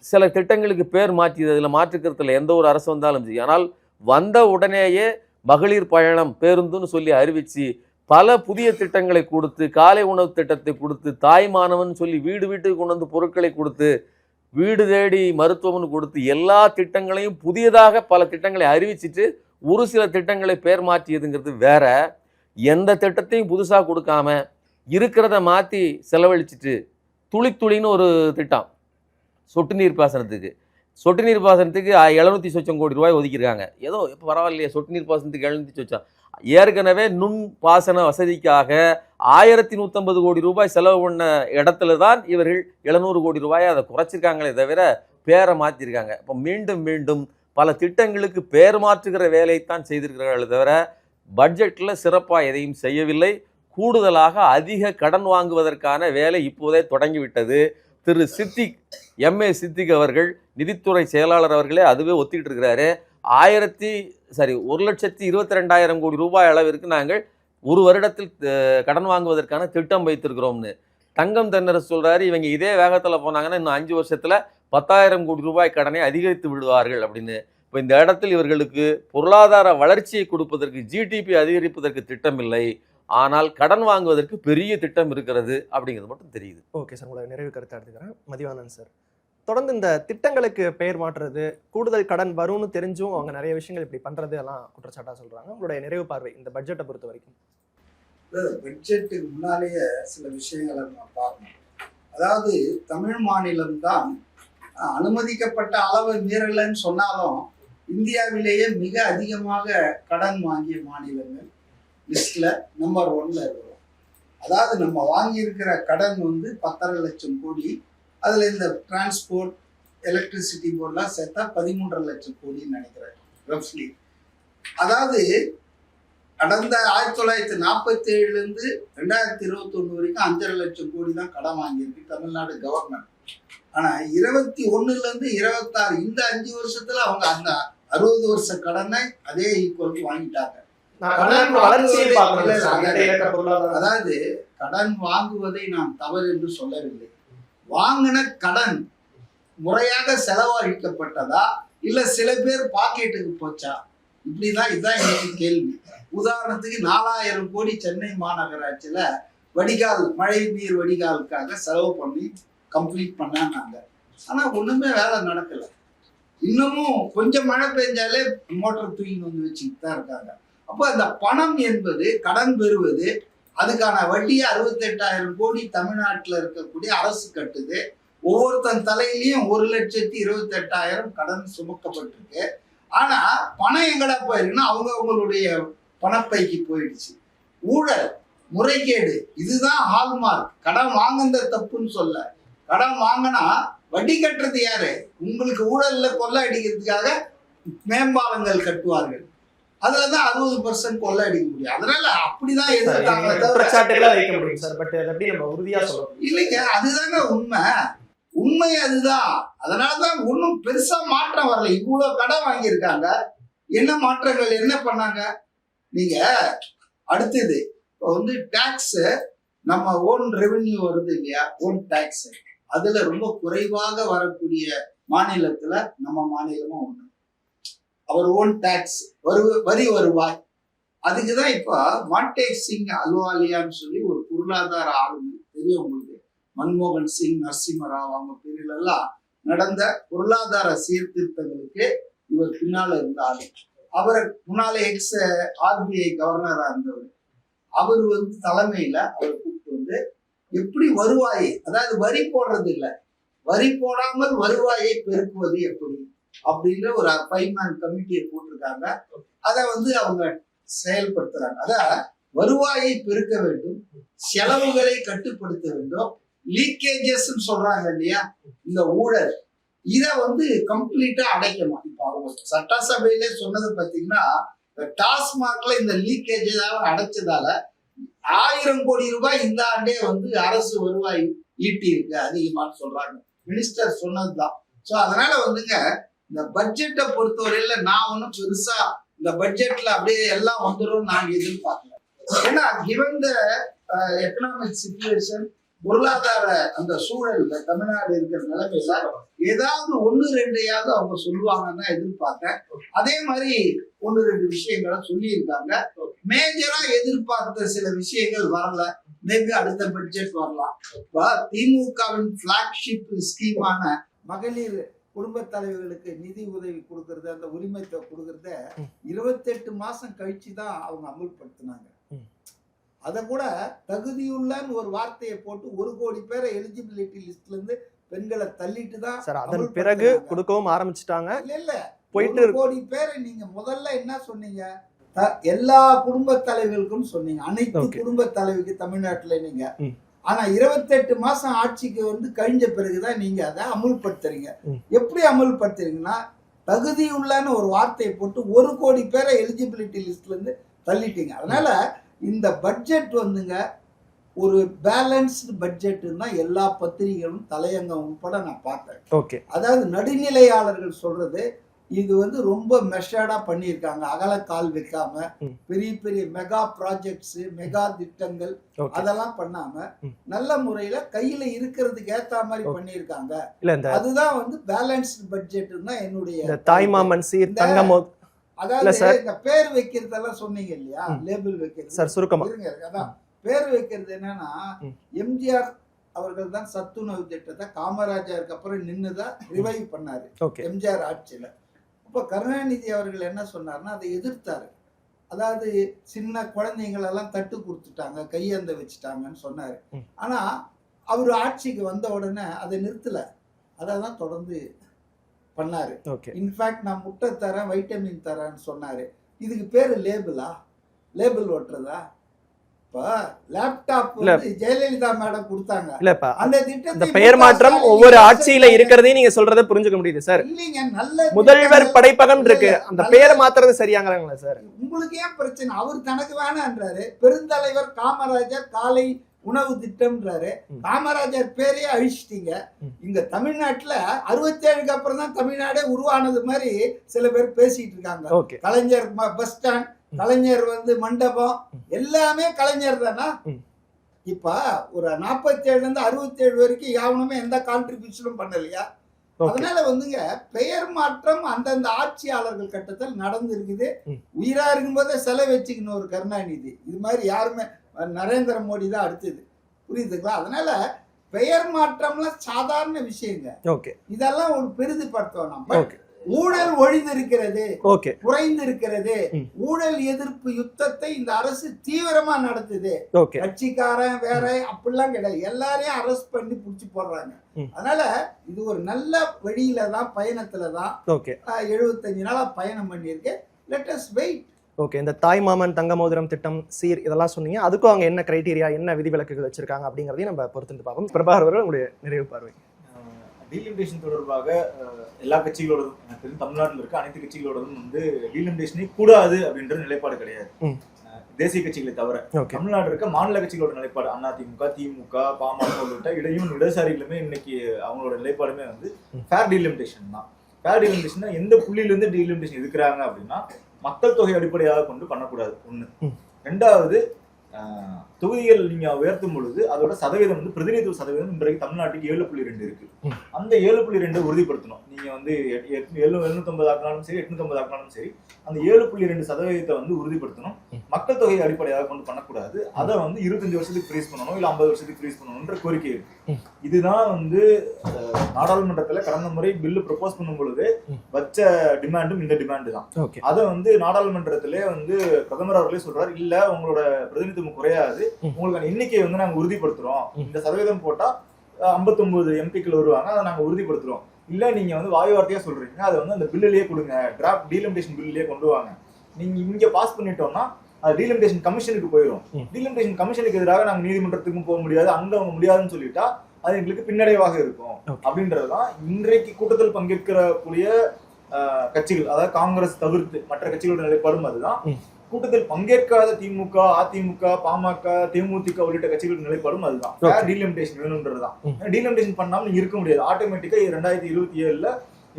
சில திட்டங்களுக்கு பேர் மாற்றியது, அதில் மாற்றுக்கிறதுல எந்த ஒரு அரசு வந்தாலும் சரி. ஆனால் வந்த உடனேயே மகளிர் பயணம் பேருந்துன்னு சொல்லி அறிவித்து பல புதிய திட்டங்களை கொடுத்து, காலை உணவு திட்டத்தை கொடுத்து, தாய்மானவன் சொல்லி வீடு வீட்டுக்கு கொண்டு வந்து பொருட்களை கொடுத்து, வீடு தேடி மருத்துவம்னு கொடுத்து, எல்லா திட்டங்களையும் புதியதாக பல திட்டங்களை அறிவிச்சிட்டு ஒரு சில திட்டங்களை பேர் மாற்றியதுங்கிறது வேற. எந்த திட்டத்தையும் புதுசாக கொடுக்காம இருக்கிறத மாற்றி செலவழிச்சிட்டு, துளின்னு ஒரு திட்டம் சொட்டு நீர் பாசனத்துக்கு 700 சொச்சம் கோடி ரூபாய் ஒதுக்கியிருக்காங்க. ஏதோ இப்போ பரவாயில்லையே, சொட்டு நீர் பாசனத்துக்கு 700 சொச்சம். ஏற்கனவே நுண் பாசன வசதிக்காக 1,150 கோடி ரூபாய் செலவு பண்ண இடத்துல தான் இவர்கள் 700 கோடி ரூபாயை அதை குறைச்சிருக்காங்களே தவிர பேரை மாற்றிருக்காங்க. இப்போ மீண்டும் மீண்டும் பல திட்டங்களுக்கு பேர் மாற்றுகிற வேலையைத்தான் செய்திருக்கிறார்கள் தவிர பட்ஜெட்டில் சிறப்பாக எதையும் செய்யவில்லை. கூடுதலாக அதிக கடன் வாங்குவதற்கான வேலை இப்போதே தொடங்கிவிட்டது. திரு சித்திக், MA சித்திக் அவர்கள், நிதித்துறை செயலாளர் அவர்களே அதுவே ஒத்திட்டு இருக்கிறாரு. 1,22,000 கோடி ரூபாய் அளவிற்கு நாங்கள் ஒரு வருடத்தில் கடன் வாங்குவதற்கான திட்டம் வைத்திருக்கிறோம்னு. தங்கம் தென்னரசு சொல்றாரு, இவங்க இதே வேகத்தில் போனாங்கன்னா இன்னும் 5 வருஷத்துல 10,000 கோடி ரூபாய் கடனை அதிகரித்து விடுவார்கள் அப்படின்னு. இப்போ இந்த இடத்தில் இவர்களுக்கு பொருளாதார வளர்ச்சியை கொடுப்பதற்கு, GDP அதிகரிப்பதற்கு திட்டம் இல்லை, ஆனால் கடன் வாங்குவதற்கு பெரிய திட்டம் இருக்கிறது அப்படிங்கிறது மட்டும் தெரியுது. ஓகே சார், உங்களை நிறைவு கருத்தை எடுத்துக்கிறேன். மதிவானன் சார், தொடர்ந்து இந்த திட்டங்களுக்கு பெயர் மாற்றுறது, கூடுதல் கடன் வரும்னு தெரிஞ்சும் அவங்க நிறைய விஷயங்கள் இப்படி பண்றது எல்லாம் குற்றச்சாட்டா சொல்றாங்க. உங்களுடைய நிறைவு பார்வை இந்த பட்ஜெட்டை பொறுத்த வரைக்கும்? பட்ஜெட்டுக்கு முன்னாலேயே சில விஷயங்களை நம்ம பார்க்கணும். அதாவது தமிழ் மாநிலம்தான் அனுமதிக்கப்பட்ட அளவை மீறலைன்னு சொன்னாலும் இந்தியாவிலேயே மிக அதிகமாக கடன் வாங்கிய மாநிலங்கள் லிஸ்ட்ல நம்பர் 1ல இருக்கிறோம். அதாவது நம்ம வாங்கியிருக்கிற கடன் வந்து 10,500 கோடி அதில் இந்த டிரான்ஸ்போர்ட் எலக்ட்ரிசிட்டி போர்டெலாம் சேர்த்தா 13.5 லட்சம் கோடின்னு நினைக்கிறேன் ரஃப்லி. அதாவது கடந்த 1947லேருந்து 2021 வரைக்கும் 5.5 லட்சம் கோடி தான் கடன் வாங்கியிருக்கு தமிழ்நாடு கவர்மெண்ட். ஆனால் 21லேருந்து 26 இந்த 5 வருஷத்துல அவங்க அந்த 60 வருஷ கடனை அதே ஈக்குவலுக்கு வாங்கிட்டாங்க. அதாவது கடன் வாங்குவதை நான் தவறு என்று சொல்லவில்லை. வாங்கின கடன் முறையாக செலவழிக்கப்பட்டதா இல்ல சில பேர் பாக்கெட்டுக்கு போச்சா, இப்படிதான் இதுதான் எனக்கு கேள்வி. உதாரணத்துக்கு 4000 கோடி சென்னை மாநகராட்சியில வடிகால் மழை நீர் வடிகாலுக்காக செலவு பண்ணி கம்ப்ளீட் பண்ணாங்க. ஆனா ஒண்ணுமே வேலை நடக்கல. இன்னமும் கொஞ்சம் மழை பெஞ்சாலே மோட்டர் தூக்கின்னு வந்து வச்சுக்கிட்டு தான் இருக்காங்க. அப்போ அந்த பணம் என்பது கடன் பெறுவது, அதுக்கான வட்டியை 68,000 கோடி தமிழ்நாட்டில் இருக்கக்கூடிய அரசு கட்டுது. ஒவ்வொருத்தன் தலையிலையும் 1,28,000 கடன் சுமக்கப்பட்டிருக்கு. ஆனா பணம் எங்கடா போயிருக்குன்னா அவங்களுடைய பணப்பைக்கு போயிடுச்சு. ஊழல், முறைகேடு, இதுதான் ஹால்மார்க். கடன் வாங்குந்த தப்புன்னு சொல்ல, கடன் வாங்கினா வட்டி கட்டுறது யாரு? உங்களுக்கு ஊழல்ல கொள்ளை அடிக்கிறதுக்காக மேம்பாலங்கள் கட்டுவார்கள். அதுலதான் 60% கொள்ளை அடிக்க முடியும். அதனால அப்படிதான் எதிர்த்தாங்க. இல்லைங்க, அதுதாங்க உண்மை. உண்மை அதுதான். அதனாலதான் ஒன்றும் பெருசா மாற்றம் வரல. இவ்வளவு கடன் வாங்கியிருக்காங்க, என்ன மாற்றங்கள் என்ன பண்ணாங்க? நீங்க அடுத்தது இப்போ டாக்ஸ், நம்ம ஓன் ரெவென்யூ வருது இல்லையா, ஓன் டாக்ஸ், அதுல ரொம்ப குறைவாக வரக்கூடிய மாநிலத்துல நம்ம மாநிலமும் ஒண்ணு. அவர் ஓன் டாக்ஸ் வரி வருவாய், அதுக்குதான் இப்ப மான்டேக் சிங் அலுவாலியான்னு சொல்லி ஒரு பொருளாதார ஆளுமை தெரியும் உங்களுக்கு, மன்மோகன் சிங், நரசிம்மராவ் அவங்க பேரில் எல்லாம் நடந்த பொருளாதார சீர்திருத்தங்களுக்கு இவர் பின்னால இருந்த ஆளு. அவரை முன்னால எக்ஸ் RBI கவர்னரா இருந்தவர். அவர் தலைமையில அவர் கூப்பிட்டு எப்படி வருவாயை, அதாவது வரி போடுறது இல்லை, வரி போடாமல் வருவாயை பெருக்குவது எப்படி அப்படின்ற ஒரு 5-man கமிட்டியை போட்டிருக்காங்க. அதை அவங்க செயல்படுத்துறாங்க. அத வருவாயை பெருக்க வேண்டும், செலவுகளை கட்டுப்படுத்த வேண்டும், லீக்கேஜஸ் சொல்றாங்க இல்லையா, இந்த ஊழல், இத கம்ப்ளீட்டா அடைக்கணும். இப்ப அவங்க சட்டசபையிலே சொன்னது பாத்தீங்கன்னா, டாஸ்மாக்ல இந்த லீக்கேஜ் அடைச்சதால 1000 கோடி ரூபாய் இந்த ஆண்டே அரசு வருவாய் ஈட்டி இருக்கு அதிகமானு சொல்றாங்க. மினிஸ்டர் சொன்னதுதான். சோ அதனால இந்த பட்ஜெட்டை பொறுத்தவரையில நான் ஒன்னும் பெருசா இந்த பட்ஜெட்ல அப்படியே எல்லாம் வந்துடும் நான் எதிர்பார்க்கல. ஏன்னா கிவன் த எக்கனாமிக் சிச்சுவேஷன், பொருளாதார அந்த சூழல்ல தமிழ்நாடு இருக்கிற நிலைமையில ஏதாவது 1-2 அவங்க சொல்லுவாங்கன்னு எதிர்பார்த்தேன். அதே மாதிரி 1-2 விஷயங்களை சொல்லியிருக்காங்க. மேஜரா எதிர்பார்த்த சில விஷயங்கள் வரல. மேபி அடுத்த பட்ஜெட் வரலாம். திமுகவின் பிளாக்ஷிப் ஸ்கீமான மகளிர் குடும்ப தலைவர்களுக்கு நிதி உதவி கொடுக்கறது, அந்த உரிமை தொகை கொடுக்கறத 28 மாசம் கழிச்சு தான் அவங்க அமல்படுத்தினாங்க. அதை கூட தகுதியுள்ளன்னு ஒரு வார்த்தையை போட்டு 1 கோடி பேரை எலிஜிபிலிட்டி லிஸ்ட்ல இருந்து பெண்களை தள்ளிட்டு தான் அதன் பிறகு கொடுக்கவும் ஆரம்பிச்சுட்டாங்க. இல்ல 1 கோடி பேரை நீங்க முதல்ல என்ன சொன்னீங்க? எல்லா குடும்ப தலைவர்களுக்கும் சொன்னீங்க, அனைத்து குடும்ப தலைவிக்கு தமிழ்நாட்டுல நீங்க. ஆனா 28 மாசம் ஆட்சிக்கு கழிஞ்ச பிறகுதான் நீங்க அதை அமுல்படுத்துறீங்க. எப்படி அமுல்படுத்துறீங்கன்னா, தகுதியுள்ளன்னு ஒரு வார்த்தையை போட்டு 1 கோடி பேரை எலிஜிபிலிட்டி லிஸ்ட்ல இருந்து தள்ளிட்டீங்க. அதனால இந்த பட்ஜெட் ஒரு பேலன்ஸ்டு பட்ஜெட் தான் எல்லா பத்திரிகைகளும் தலையங்கம் உட்பட நான் பார்த்தேன். அதாவது நடுநிலையாளர்கள் சொல்றது இது ரொம்ப மெஷர்டா பண்ணியிருக்காங்க. அகல கால் வைக்காம பெரிய பெரிய மெகா ப்ராஜெக்ட்ஸ், மெகா திட்டங்கள் அதெல்லாம் பண்ணாம நல்ல முறையில கையில இருக்கிறதுக்கு ஏத்த மாதிரி பண்ணியிருக்காங்க. அதுதான் பேலன்ஸ்டு பட்ஜெட் தான் என்னுடைய தாய்மாமன் சீர் தங்கம். அதாவது இந்த பேர் வைக்கிறதெல்லாம் சொன்னீங்க இல்லையா, லேபிள் வைக்கிறது சார், சுருக்கமா அதான் பேர் வைக்கிறது என்னன்னா, எம்ஜிஆர் அவர்கள் தான் சத்துணவு திட்டத்தை காமராஜருக்கு அப்புறம் நின்னுதான் ரிவைவ் பண்ணாரு எம்ஜிஆர் ஆட்சியில. அப்ப கருணாநிதி அவர்கள் என்ன சொன்னார்னா, அதை எதிர்த்தாரு. அதாவது சின்ன குழந்தைங்களெல்லாம் தட்டு கொடுத்துட்டாங்க, கையந்த வச்சுட்டாங்கன்னு சொன்னாரு. ஆனா அவர் ஆட்சிக்கு வந்த உடனே அதை நிறுத்தல, அதான் தொடர்ந்து பண்ணாரு. இன்ஃபேக்ட் நான் முட்டை தரேன், வைட்டமின் தரேன்னு சொன்னாரு. இதுக்கு பேரு லேபிளா? லேபிள் ஓட்டுறதா? இப்ப லேப்டாப் இல்ல. வந்து ஜெயலலிதா மேடம் கொடுத்தாங்க. இல்லப்பா அந்த இந்த திட்டத்தை பெயர் மு க மாற்றம் ஸ்டாலின் ஒவ்வொரு அரசு ஆட்சியில இருக்கிறதையும் நீங்க சொல்றதை புரிஞ்சுக்க முடியுது சார். இல்லைங்க, நல்ல முதல்வர் திட்டங்கள் படைப்பகம் இருக்கு, இல்ல, அந்த நல்ல பெயர் மாத்துறது சரியாங்கிறாங்களா சார்? உங்களுக்கு ஏன் பிரச்சனை? அவர் தனக்கு வேணான்றாரு. பெருந்தலைவர் காமராஜர் காலை உணவு திட்டம்ன்றாரு. காமராஜர் பேரையே அழிச்சிட்டீங்க. இங்க தமிழ்நாட்டுல 67க்கு அப்புறம் தான் தமிழ்நாடே உருவானது மாதிரி சில பேர் பேசிட்டு இருக்காங்க. ஓகே, கலைஞர் பஸ் ஸ்டாண்ட், கலைஞர் வந்து மண்டபம், எல்லாமே கலைஞர் தானா? இப்ப ஒரு 47ல இருந்து 67 வரைக்கும் யாவனுமே எந்த கான்ட்ரிபியூஷனும் பண்ணலையா? ஓகே. அதனால வந்துங்க பெயர் மாற்றம் அந்தந்த ஆட்சியாளர்கள் கட்டத்தில் நடந்திருக்குது. உயிரா இருக்கும்போதே செலவு வச்சுக்கணும் ஒரு கருணாநிதி. இது மாதிரி யாருமே நரேந்திர மோடி தான் அடுத்தது. புரியுதுங்களா? அதனால பெயர் மாற்றம்லாம் சாதாரண விஷயங்க. ஓகே, இதெல்லாம் ஒரு பெரிதுபடுத்துவோம் நம்ம. ஓகே, ஊழல் ஒழிந்திருக்கிறது, ஓகே. குறைந்திருக்கிறது. ஊழல் எதிர்ப்பு யுத்தத்தை இந்த அரசு தீவிரமா நடத்துது. ஓகே, கட்சிக்காரன் வேற அப்படிலாம் கிடையாது, எல்லாரையும் அரெஸ்ட் பண்ணி புடிச்சு போடுறாங்க. அதனால இது ஒரு நல்ல வழியில தான், பயணத்துல தான். ஓகே, 75 நாளா பயணம் பண்ணியிருக்கேன். Let us wait. ஓகே. இந்த தாய் மாமன் தங்க மோதிரம் திட்டம் சீர் இதெல்லாம் சொன்னீங்க, அதுக்கும் அவங்க என்ன கிரைட்டீரியா, என்ன விதிவிலக்குகள் வச்சிருக்காங்க அப்படிங்கறதையும் நம்ம பொறுத்து பார்ப்போம். பிரபாகர் அவர்கள் உங்களுடைய நிறைவு பார்வை. டீலிமிட்டேஷன் தொடர்பாக எல்லா கட்சிகளோடதும், எனக்கு தெரிஞ்சு தமிழ்நாட்டில் இருக்க அனைத்து கட்சிகளோடதும் வந்து டீலிமிட்டேஷனே கூடாது அப்படின்ற நிலைப்பாடு கிடையாது. தேசிய கட்சிகளை தவிர தமிழ்நாடு இருக்க மாநில கட்சிகளோட நிலைப்பாடு, அதிமுக, திமுக, பாமக உள்ளிட்ட இடையும் இடதுசாரிகளுமே இன்னைக்கு அவங்களோட நிலைப்பாடுமே வந்து ஃபேர் டீலிமிட்டேஷன் தான். ஃபேர் டீலிமிட்டேஷன் எந்த புள்ளியிலிருந்து டீலிமிட்டேஷன் இருக்கிறாங்க அப்படின்னா மக்கள் தொகை அடிப்படையாக கொண்டு பண்ணக்கூடாது ஒண்ணு. ரெண்டாவது, தொகுதிகள் நீங்க உயர்த்தும் பொழுது அதோட சதவீதம் வந்து பிரதிநிதித்துவ சதவீதம் இன்றைக்கு தமிழ்நாட்டுக்கு 7.2 இருக்கு. அந்த 7.2 உறுதிப்படுத்தணும். நீங்க வந்து 750 ஆக்கினாலும் சரி, 850 ஆக்கினாலும் சரி, அந்த 7.2 சதவீதத்தை வந்து உறுதிப்படுத்தணும். மக்கள் தொகையை அடிப்படையாக கொண்டு பண்ணக்கூடாது. அதை வந்து 25 வருஷத்துக்கு ஃப்ரீஸ் பண்ணணும், இல்ல 50 வருஷத்துக்கு ஃப்ரீஸ் பண்ணணும்ன்ற கோரிக்கை இருக்கு. இதுதான் வந்து நாடாளுமன்றத்துல கடந்த முறை பில்லு ப்ரொபோஸ் பண்ணும் பொழுது வச்ச டிமாண்டும் இந்த டிமாண்டு தான். அதை வந்து நாடாளுமன்றத்திலே வந்து பிரதமர் அவர்களே சொல்றாரு, இல்ல உங்களோட பிரதிநிதித்துவம் குறையாது, உங்களுக்கான எண்ணிக்கையை வந்து நாங்க உறுதிப்படுத்துறோம். இந்த சதவீதம் போட்டா 59 எம்பிக்கள் வருவாங்க, அதை நாங்க உறுதிப்படுத்துறோம். இல்ல நீங்க வந்து வாய் வார்த்தையா சொல்றீங்க, அதை வந்து அந்த பில்லுலயே கொடுங்க, டிராஃப்ட் டீலிமிட்டேஷன் பில்லுலயே கொண்டு வாங்க. நீங்க இங்க பாஸ் பண்ணிட்டோம்னா அது டீலிமிட்டேஷன் கமிஷனுக்கு போயிடும். டீலிமிட்டேஷன் கமிஷனுக்கு எதிராக நாங்க நீதிமன்றத்துக்கும் போக முடியாது, அங்க அவங்க முடியாதுன்னு சொல்லிட்டா அது எங்களுக்கு பின்னடைவாக இருக்கும். அப்படின்றதுதான் இன்றைக்கு கூட்டத்தில் பங்கேற்கக்கூடிய கட்சிகள், அதாவது காங்கிரஸ் தவிர்த்து மற்ற கட்சிகளோட நிலைப்பாடும் அதுதான். கூட்டத்தில் பங்கேற்காத திமுக, அதிமுக, பாமக, தேமுதிக உள்ளிட்ட கட்சிகளோட நிலைப்பாடும் அதுதான். டீலிமிட்டேஷன் வேணும்ன்றதுதான். டீலிமிட்டேஷன் பண்ணாம நீங்க இருக்க முடியாது. ஆட்டோமேட்டிக்கா 2027ல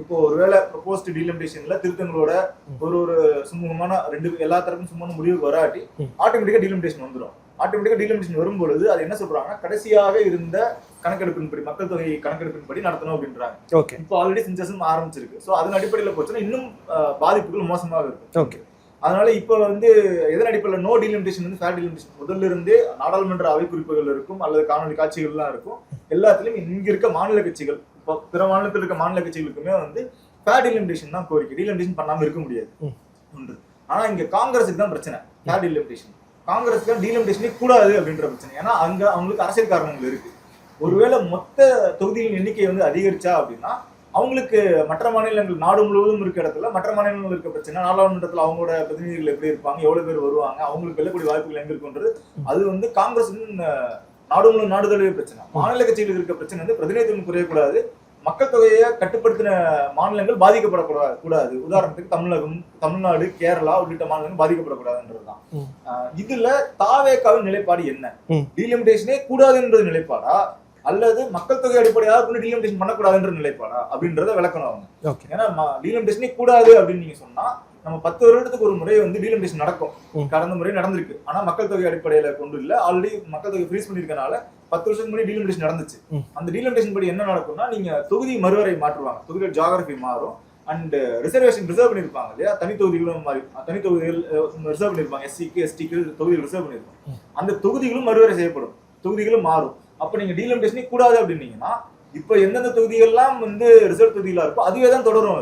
இப்போ ஒருவேளை ப்ரொபோஸ்ட் டீலிமிட்டேஷன்ல திருத்தங்களோட ஒரு சுமூகமான எல்லா தரப்பும் சுமூகமான முடிவுக்கு வராட்டி ஆட்டோமேட்டிக்கா டீலிமிட்டேஷன் வந்துடும். ஆட்டோமேட்டிக்கா டீலிமிட்டேஷன் வரும்பொழுது அது என்ன சொல்றாங்க, கடைசியாக இருந்த கணக்கெடுப்பின்படி, மக்கள் தொகை கணக்கெடுப்பின்படி நடத்தணும் அப்படின்றாங்க. இப்போ ஆல்ரெடி சென்சஸும் ஆரம்பிச்சிருக்கு. ஸோ அதன் அடிப்படையில் போச்சுன்னா இன்னும் பாதிப்புகள் மோசமாக இருக்கும். அதனால இப்ப வந்து எதன் அடிப்படையில் நோ டீலிமிட்டேஷன் வந்து ஃபேர் டீலிமிட்டேஷன் முதல்ல இருந்தே நாடாளுமன்ற அவை குறிப்புகள் இருக்கும், அல்லது காணொலி காட்சிகள்லாம் இருக்கும். எல்லாத்துலயும் இங்க இருக்க மாநில கட்சிகள், இப்போ பிற மாநிலத்தில் இருக்க மாநில கட்சிகளுக்குமே வந்து ஃபேர் டீலிமிட்டேஷன் தான் கோரிக்கை. டீலிமிட்டேஷன் பண்ணாம இருக்க முடியாது ஒன்று. ஆனா இங்க காங்கிரஸுக்கு தான் பிரச்சனை ஃபேர் டீலிமிட்டேஷன். காங்கிரஸுக்கு தான் டீலிமிட்டேஷனே கூடாது அப்படின்ற பிரச்சனை. ஏன்னா அங்க அவங்களுக்கு அரசியல் காரணங்கள் இருக்கு. ஒருவேளை மொத்த தொகுதிகளின் எண்ணிக்கை வந்து அதிகரிச்சா அப்படின்னா அவங்களுக்கு மற்ற மாநிலங்கள் நாடு முழுவதும் இருக்க இடத்துல மற்ற மாநிலங்கள் இருக்க பிரச்சனை, நாடாளுமன்றத்தில் அவங்களோட பிரதிநிதிகள் எப்படி இருப்பாங்க, எவ்வளவு பேர் வருவாங்க, அவங்களுக்கு வெல்லக்கூடிய வாய்ப்புகள் எங்க இருக்குன்றது அது வந்து காங்கிரஸ் நாடு தழுவிய பிரச்சனை. மாநில கட்சிகளுக்கு இருக்க பிரச்சனை வந்து பிரதிநிதித்துவம் குறையக்கூடாது, மக்கள் தொகையை கட்டுப்படுத்தின மாநிலங்கள் பாதிக்கப்படக்கூடாது. உதாரணத்துக்கு தமிழகம், தமிழ்நாடு, கேரளா உள்ளிட்ட மாநிலங்கள் பாதிக்கப்படக்கூடாதுன்றதுதான். இதுல தாவேகாவின் நிலைப்பாடு என்ன? டீலிமிட்டேஷனே கூடாது என்றது நிலைப்பாடா, அல்லது மக்கள் தொகை அடிப்படையாக கொண்டு டீலிமிட்டேஷன் பண்ணக்கூடாதுன்ற நிலைப்பாடா அப்படின்றத விளக்கணும் அவங்க. ஏன்னா டீலிமிட்டேஷனே கூடாது அப்படின்னு நீங்க சொன்னா நம்ம 10 வருடத்துக்கு ஒரு முறை வந்து டீலிமிட்டேஷன் நடக்கும். கடந்த முறை நடந்திருக்கு. ஆனா மக்கள் தொகை அடிப்படையில கொண்டு இல்ல, ஆல்ரெடி மக்கள் தொகை ஃப்ரீஸ் பண்ணிருக்கனால 10 வருஷத்துக்கு முன்னாடி டீலிமிட்டேஷன் நடந்துச்சு. அந்த டீலிமிட்டேஷன் படி என்ன நடக்கும்னா, நீங்க தொகுதி மறுவரை மாற்றுவாங்க, தொகுதியோட ஜியோகிராஃபி மாறும், அண்ட் ரிசர்வேஷன் ரிசர்வ் பண்ணிருப்பாங்க இல்லையா, தனி தொகுதிகளும் மாறி, தனி தொகுதிகள் ரிசர்வ் பண்ணிருப்பாங்க, எஸ்சிக்கு எஸ்டிக்கு தொகுதிகள் ரிசர்வ் பண்ணிருப்பாங்க. அந்த தொகுதிகளும் மறுவரை செய்யப்படும், தொகுதிகளும் மாறும். அப்ப நீங்க டீலிமிட்டேஷனே கூடாது அப்படின்னீங்கன்னா இப்ப எந்தெந்த தொகுதிகள்லாம் வந்து ரிசர்வ் தொகுதிகளா இருக்கோ அதுவே தான் தொடரும்.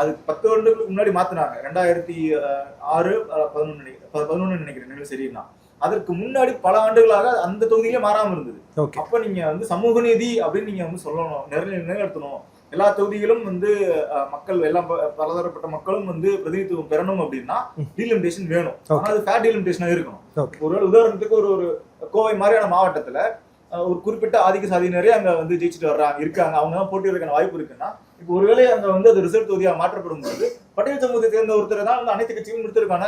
அது 10 வருடங்களுக்கு முன்னாடி மாத்தினாங்க, 2006-11 நினைக்கிறேன் சரின்னா. அதற்கு முன்னாடி பல ஆண்டுகளாக அந்த தொகுதியிலே மாறாம இருந்தது. அப்ப நீங்க வந்து சமூக நீதி அப்படின்னு நீங்க வந்து சொல்லணும், நிலைநிறுத்தணும். எல்லா தொகுதிகளும் வந்து மக்கள் எல்லாம் பலதரப்பட்ட மக்களும் வந்து பிரதிநிதித்துவம் பெறணும் அப்படின்னா டீலிமிட்டேஷன் வேணும். ஆனா அது ஃபேர் டீலிமிட்டேஷனா இருக்கணும். ஒருவேளை உதாரணத்துக்கு ஒரு கோவை மாதிரியான மாவட்டத்துல ஒரு குறிப்பிட்ட ஆதிக்க சாதியினரே அங்க வந்து ஜெயிச்சுட்டு வர்றாங்க இருக்காங்க, அவங்க தான் போட்டியிடறதுக்கான வாய்ப்பு இருக்குன்னா, இப்போ ஒருவேளை அங்க வந்து அது ரிசல்ட் தொகுதியா மாற்றப்படும் போது பட்டியல் சமூகத்தை சேர்ந்த ஒருத்தர் தான் வந்து அனைத்து கட்சியும் நிறுத்துறதுக்கான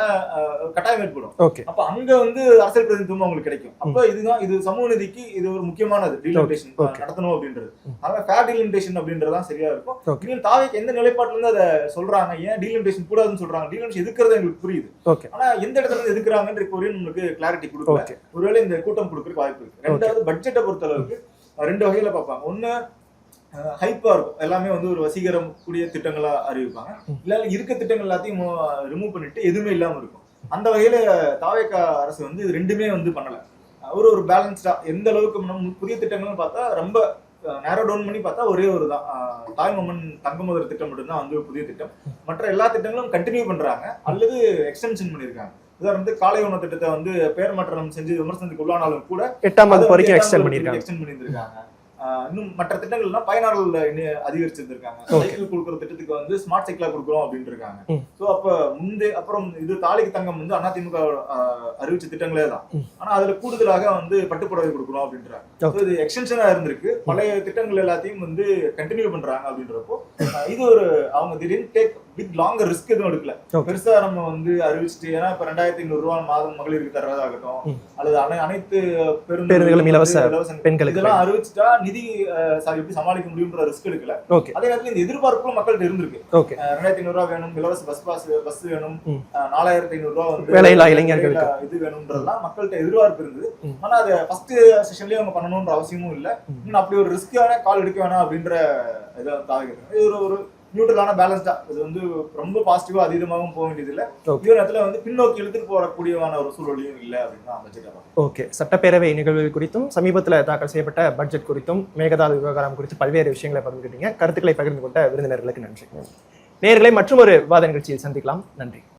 கட்டாயம் ஏற்படும். அப்ப அங்க வந்து அரசியல் பிரதிநிதித்துவம் அவங்களுக்கு கிடைக்கும். அப்ப இது சமூக நீதிக்கு இது ஒரு முக்கியமானது டீலிமிட்டேஷன் நடத்தணும் அப்படின்றது. அதனால ஃபேர் டீலிமிட்டேஷன் அப்படின்றதான் சரியா இருக்கும். தாவைக்கு எந்த நிலைப்பாட்டுல இருந்து அதை சொல்றாங்க, ஏன் டீலிமிட்டேஷன் கூடாதுன்னு சொல்றாங்க, டீலிமிட்டேஷன் எதுக்குறது எங்களுக்கு புரியுது. ஆனா எந்த இடத்துல இருந்து எதுக்குறாங்கன்ற இப்போ நம்மளுக்கு கிளாரிட்டி கொடுக்கல. ஒருவேளை இந்த கூட்டம் கொடுக்கறதுக்கு வாய்ப்பு இருக்கு. ரெண்டாவது, பட்ஜெட்டை பொறுத்த அளவுக்கு ரெண்டு வகையில பார்ப்பாங்க. ஒண்ணு ஹைப்பா இருக்கும், எல்லாமே வந்து ஒரு வசீகரம் கூடிய திட்டங்களா அறிவிப்பாங்க. இல்ல இருக்க திட்டங்கள் எல்லாத்தையும் ரிமூவ் பண்ணிட்டு எதுவுமே இல்லாம இருக்கும். அந்த வகையில தாவேகா அரசு வந்து இது ரெண்டுமே வந்து பண்ணல. ஒரு பேலன்ஸ்டா எந்த அளவுக்கு புதிய திட்டங்கள்னு பார்த்தா ரொம்ப நேரோ டவுன் பண்ணி பார்த்தா ஒரே ஒரு தான் தாய்மாமன் தங்க முதல் திட்டம் மட்டும்தான் வந்து புதிய திட்டம். மற்ற எல்லா திட்டங்களும் கண்டினியூ பண்றாங்க அல்லது எக்ஸ்டென்ஷன் பண்ணிருக்காங்க. உதாரணத்துக்கு காலை உணவு திட்டத்தை வந்து பெயர் மாற்றம் செஞ்சு விமர்சனத்துக்கு உள்ளானாலும் கூட 8ஆம் வகுப்பு வரைக்கும் எக்ஸ்டெண்ட் பண்ணியிருக்காங்க. இன்னும் மற்ற திட்டங்கள்லாம் பயனாளர்கள் அதிகரிச்சிருந்திருக்காங்க. சைக்கிள் கொடுக்குற திட்டத்துக்கு வந்து ஸ்மார்ட் சைக்கிளா கொடுக்குறோம் அப்படின்னு இருக்காங்க. சோ அப்ப அப்புறம் இது தாலிக்கு தங்கம் வந்து அதிமுக அறிவிச்ச திட்டங்களே தான். ஆனா அதுல கூடுதலாக வந்து பட்டுப்புடவை கொடுக்குறோம் அப்படின்றாங்க. இது எக்ஸ்டென்ஷனா இருந்திருக்கு. பழைய திட்டங்கள் எல்லாத்தையும் வந்து கண்டினியூ பண்றாங்க அப்படின்றப்போ இது ஒரு அவங்க திடீர்னு டேக் பிக் லாங்கர் ரிஸ்க் எதுவும் எடுக்கல. பெருசா நம்ம வந்து அறிவிச்சுட்டு, ஏன்னா இப்ப 2500 ரூபாய் மாதம் மகளிருக்கு தர்றதாகட்டும் அல்லது அனைத்து பேருந்துகளும் இலவச பெண்களுக்கு இதெல்லாம் அறிவிச்சுட்டா நிதி எப்படி சமாளிக்க முடியும்ன்ற ரிஸ்க் எடுக்கல. அதே நேரத்தில் இந்த எதிர்பார்ப்பும் மக்கள்கிட்ட இருந்திருக்கு. 2500 ரூபாய் வேணும், இலவச பஸ் வேணும், 4500 ரூபாய் வந்து வேலையில்லா இளைஞர்களுக்கு இது வேணும்ன்றதுலாம் மக்கள்கிட்ட எதிர்பார்ப்பு இருந்தது. ஆனா அதை ஃபர்ஸ்ட் செஷன்லயே அவங்க பண்ணணும்ன்ற அவசியமும் இல்லை. அப்படி ஒரு ரிஸ்கான கால் எடுக்க வேணாம் அப்படின்ற இதை தாவிக்கிறாங்க. இது ஒரு நியூட்ரலான பேலன்ஸ்டா, இது வந்து ரொம்ப பாசிட்டிவா அதீதமாகவும் போக வேண்டியது இல்லை, இதே நேரத்துல வந்து பின்னோக்கி இழுத்துட்டு போறக்கூடியவான ஒரு சூழலையும் இல்லை அப்படின்னு பட்ஜெட். சட்டப்பேரவை நிகழ்வுகள் குறித்தும் சமீபத்தில் தாக்கல் செய்யப்பட்ட பட்ஜெட் குறித்தும் மேகதாது விவகாரம் குறித்து பல்வேறு விஷயங்களை பகிர்ந்துக்கிட்டீங்க. கருத்துக்களை பகிர்ந்து கொண்ட விருந்தினர்களுக்கு நன்றி. நேயர்களை மற்றும் ஒரு விவாத நிகழ்ச்சியில் சந்திக்கலாம். நன்றி.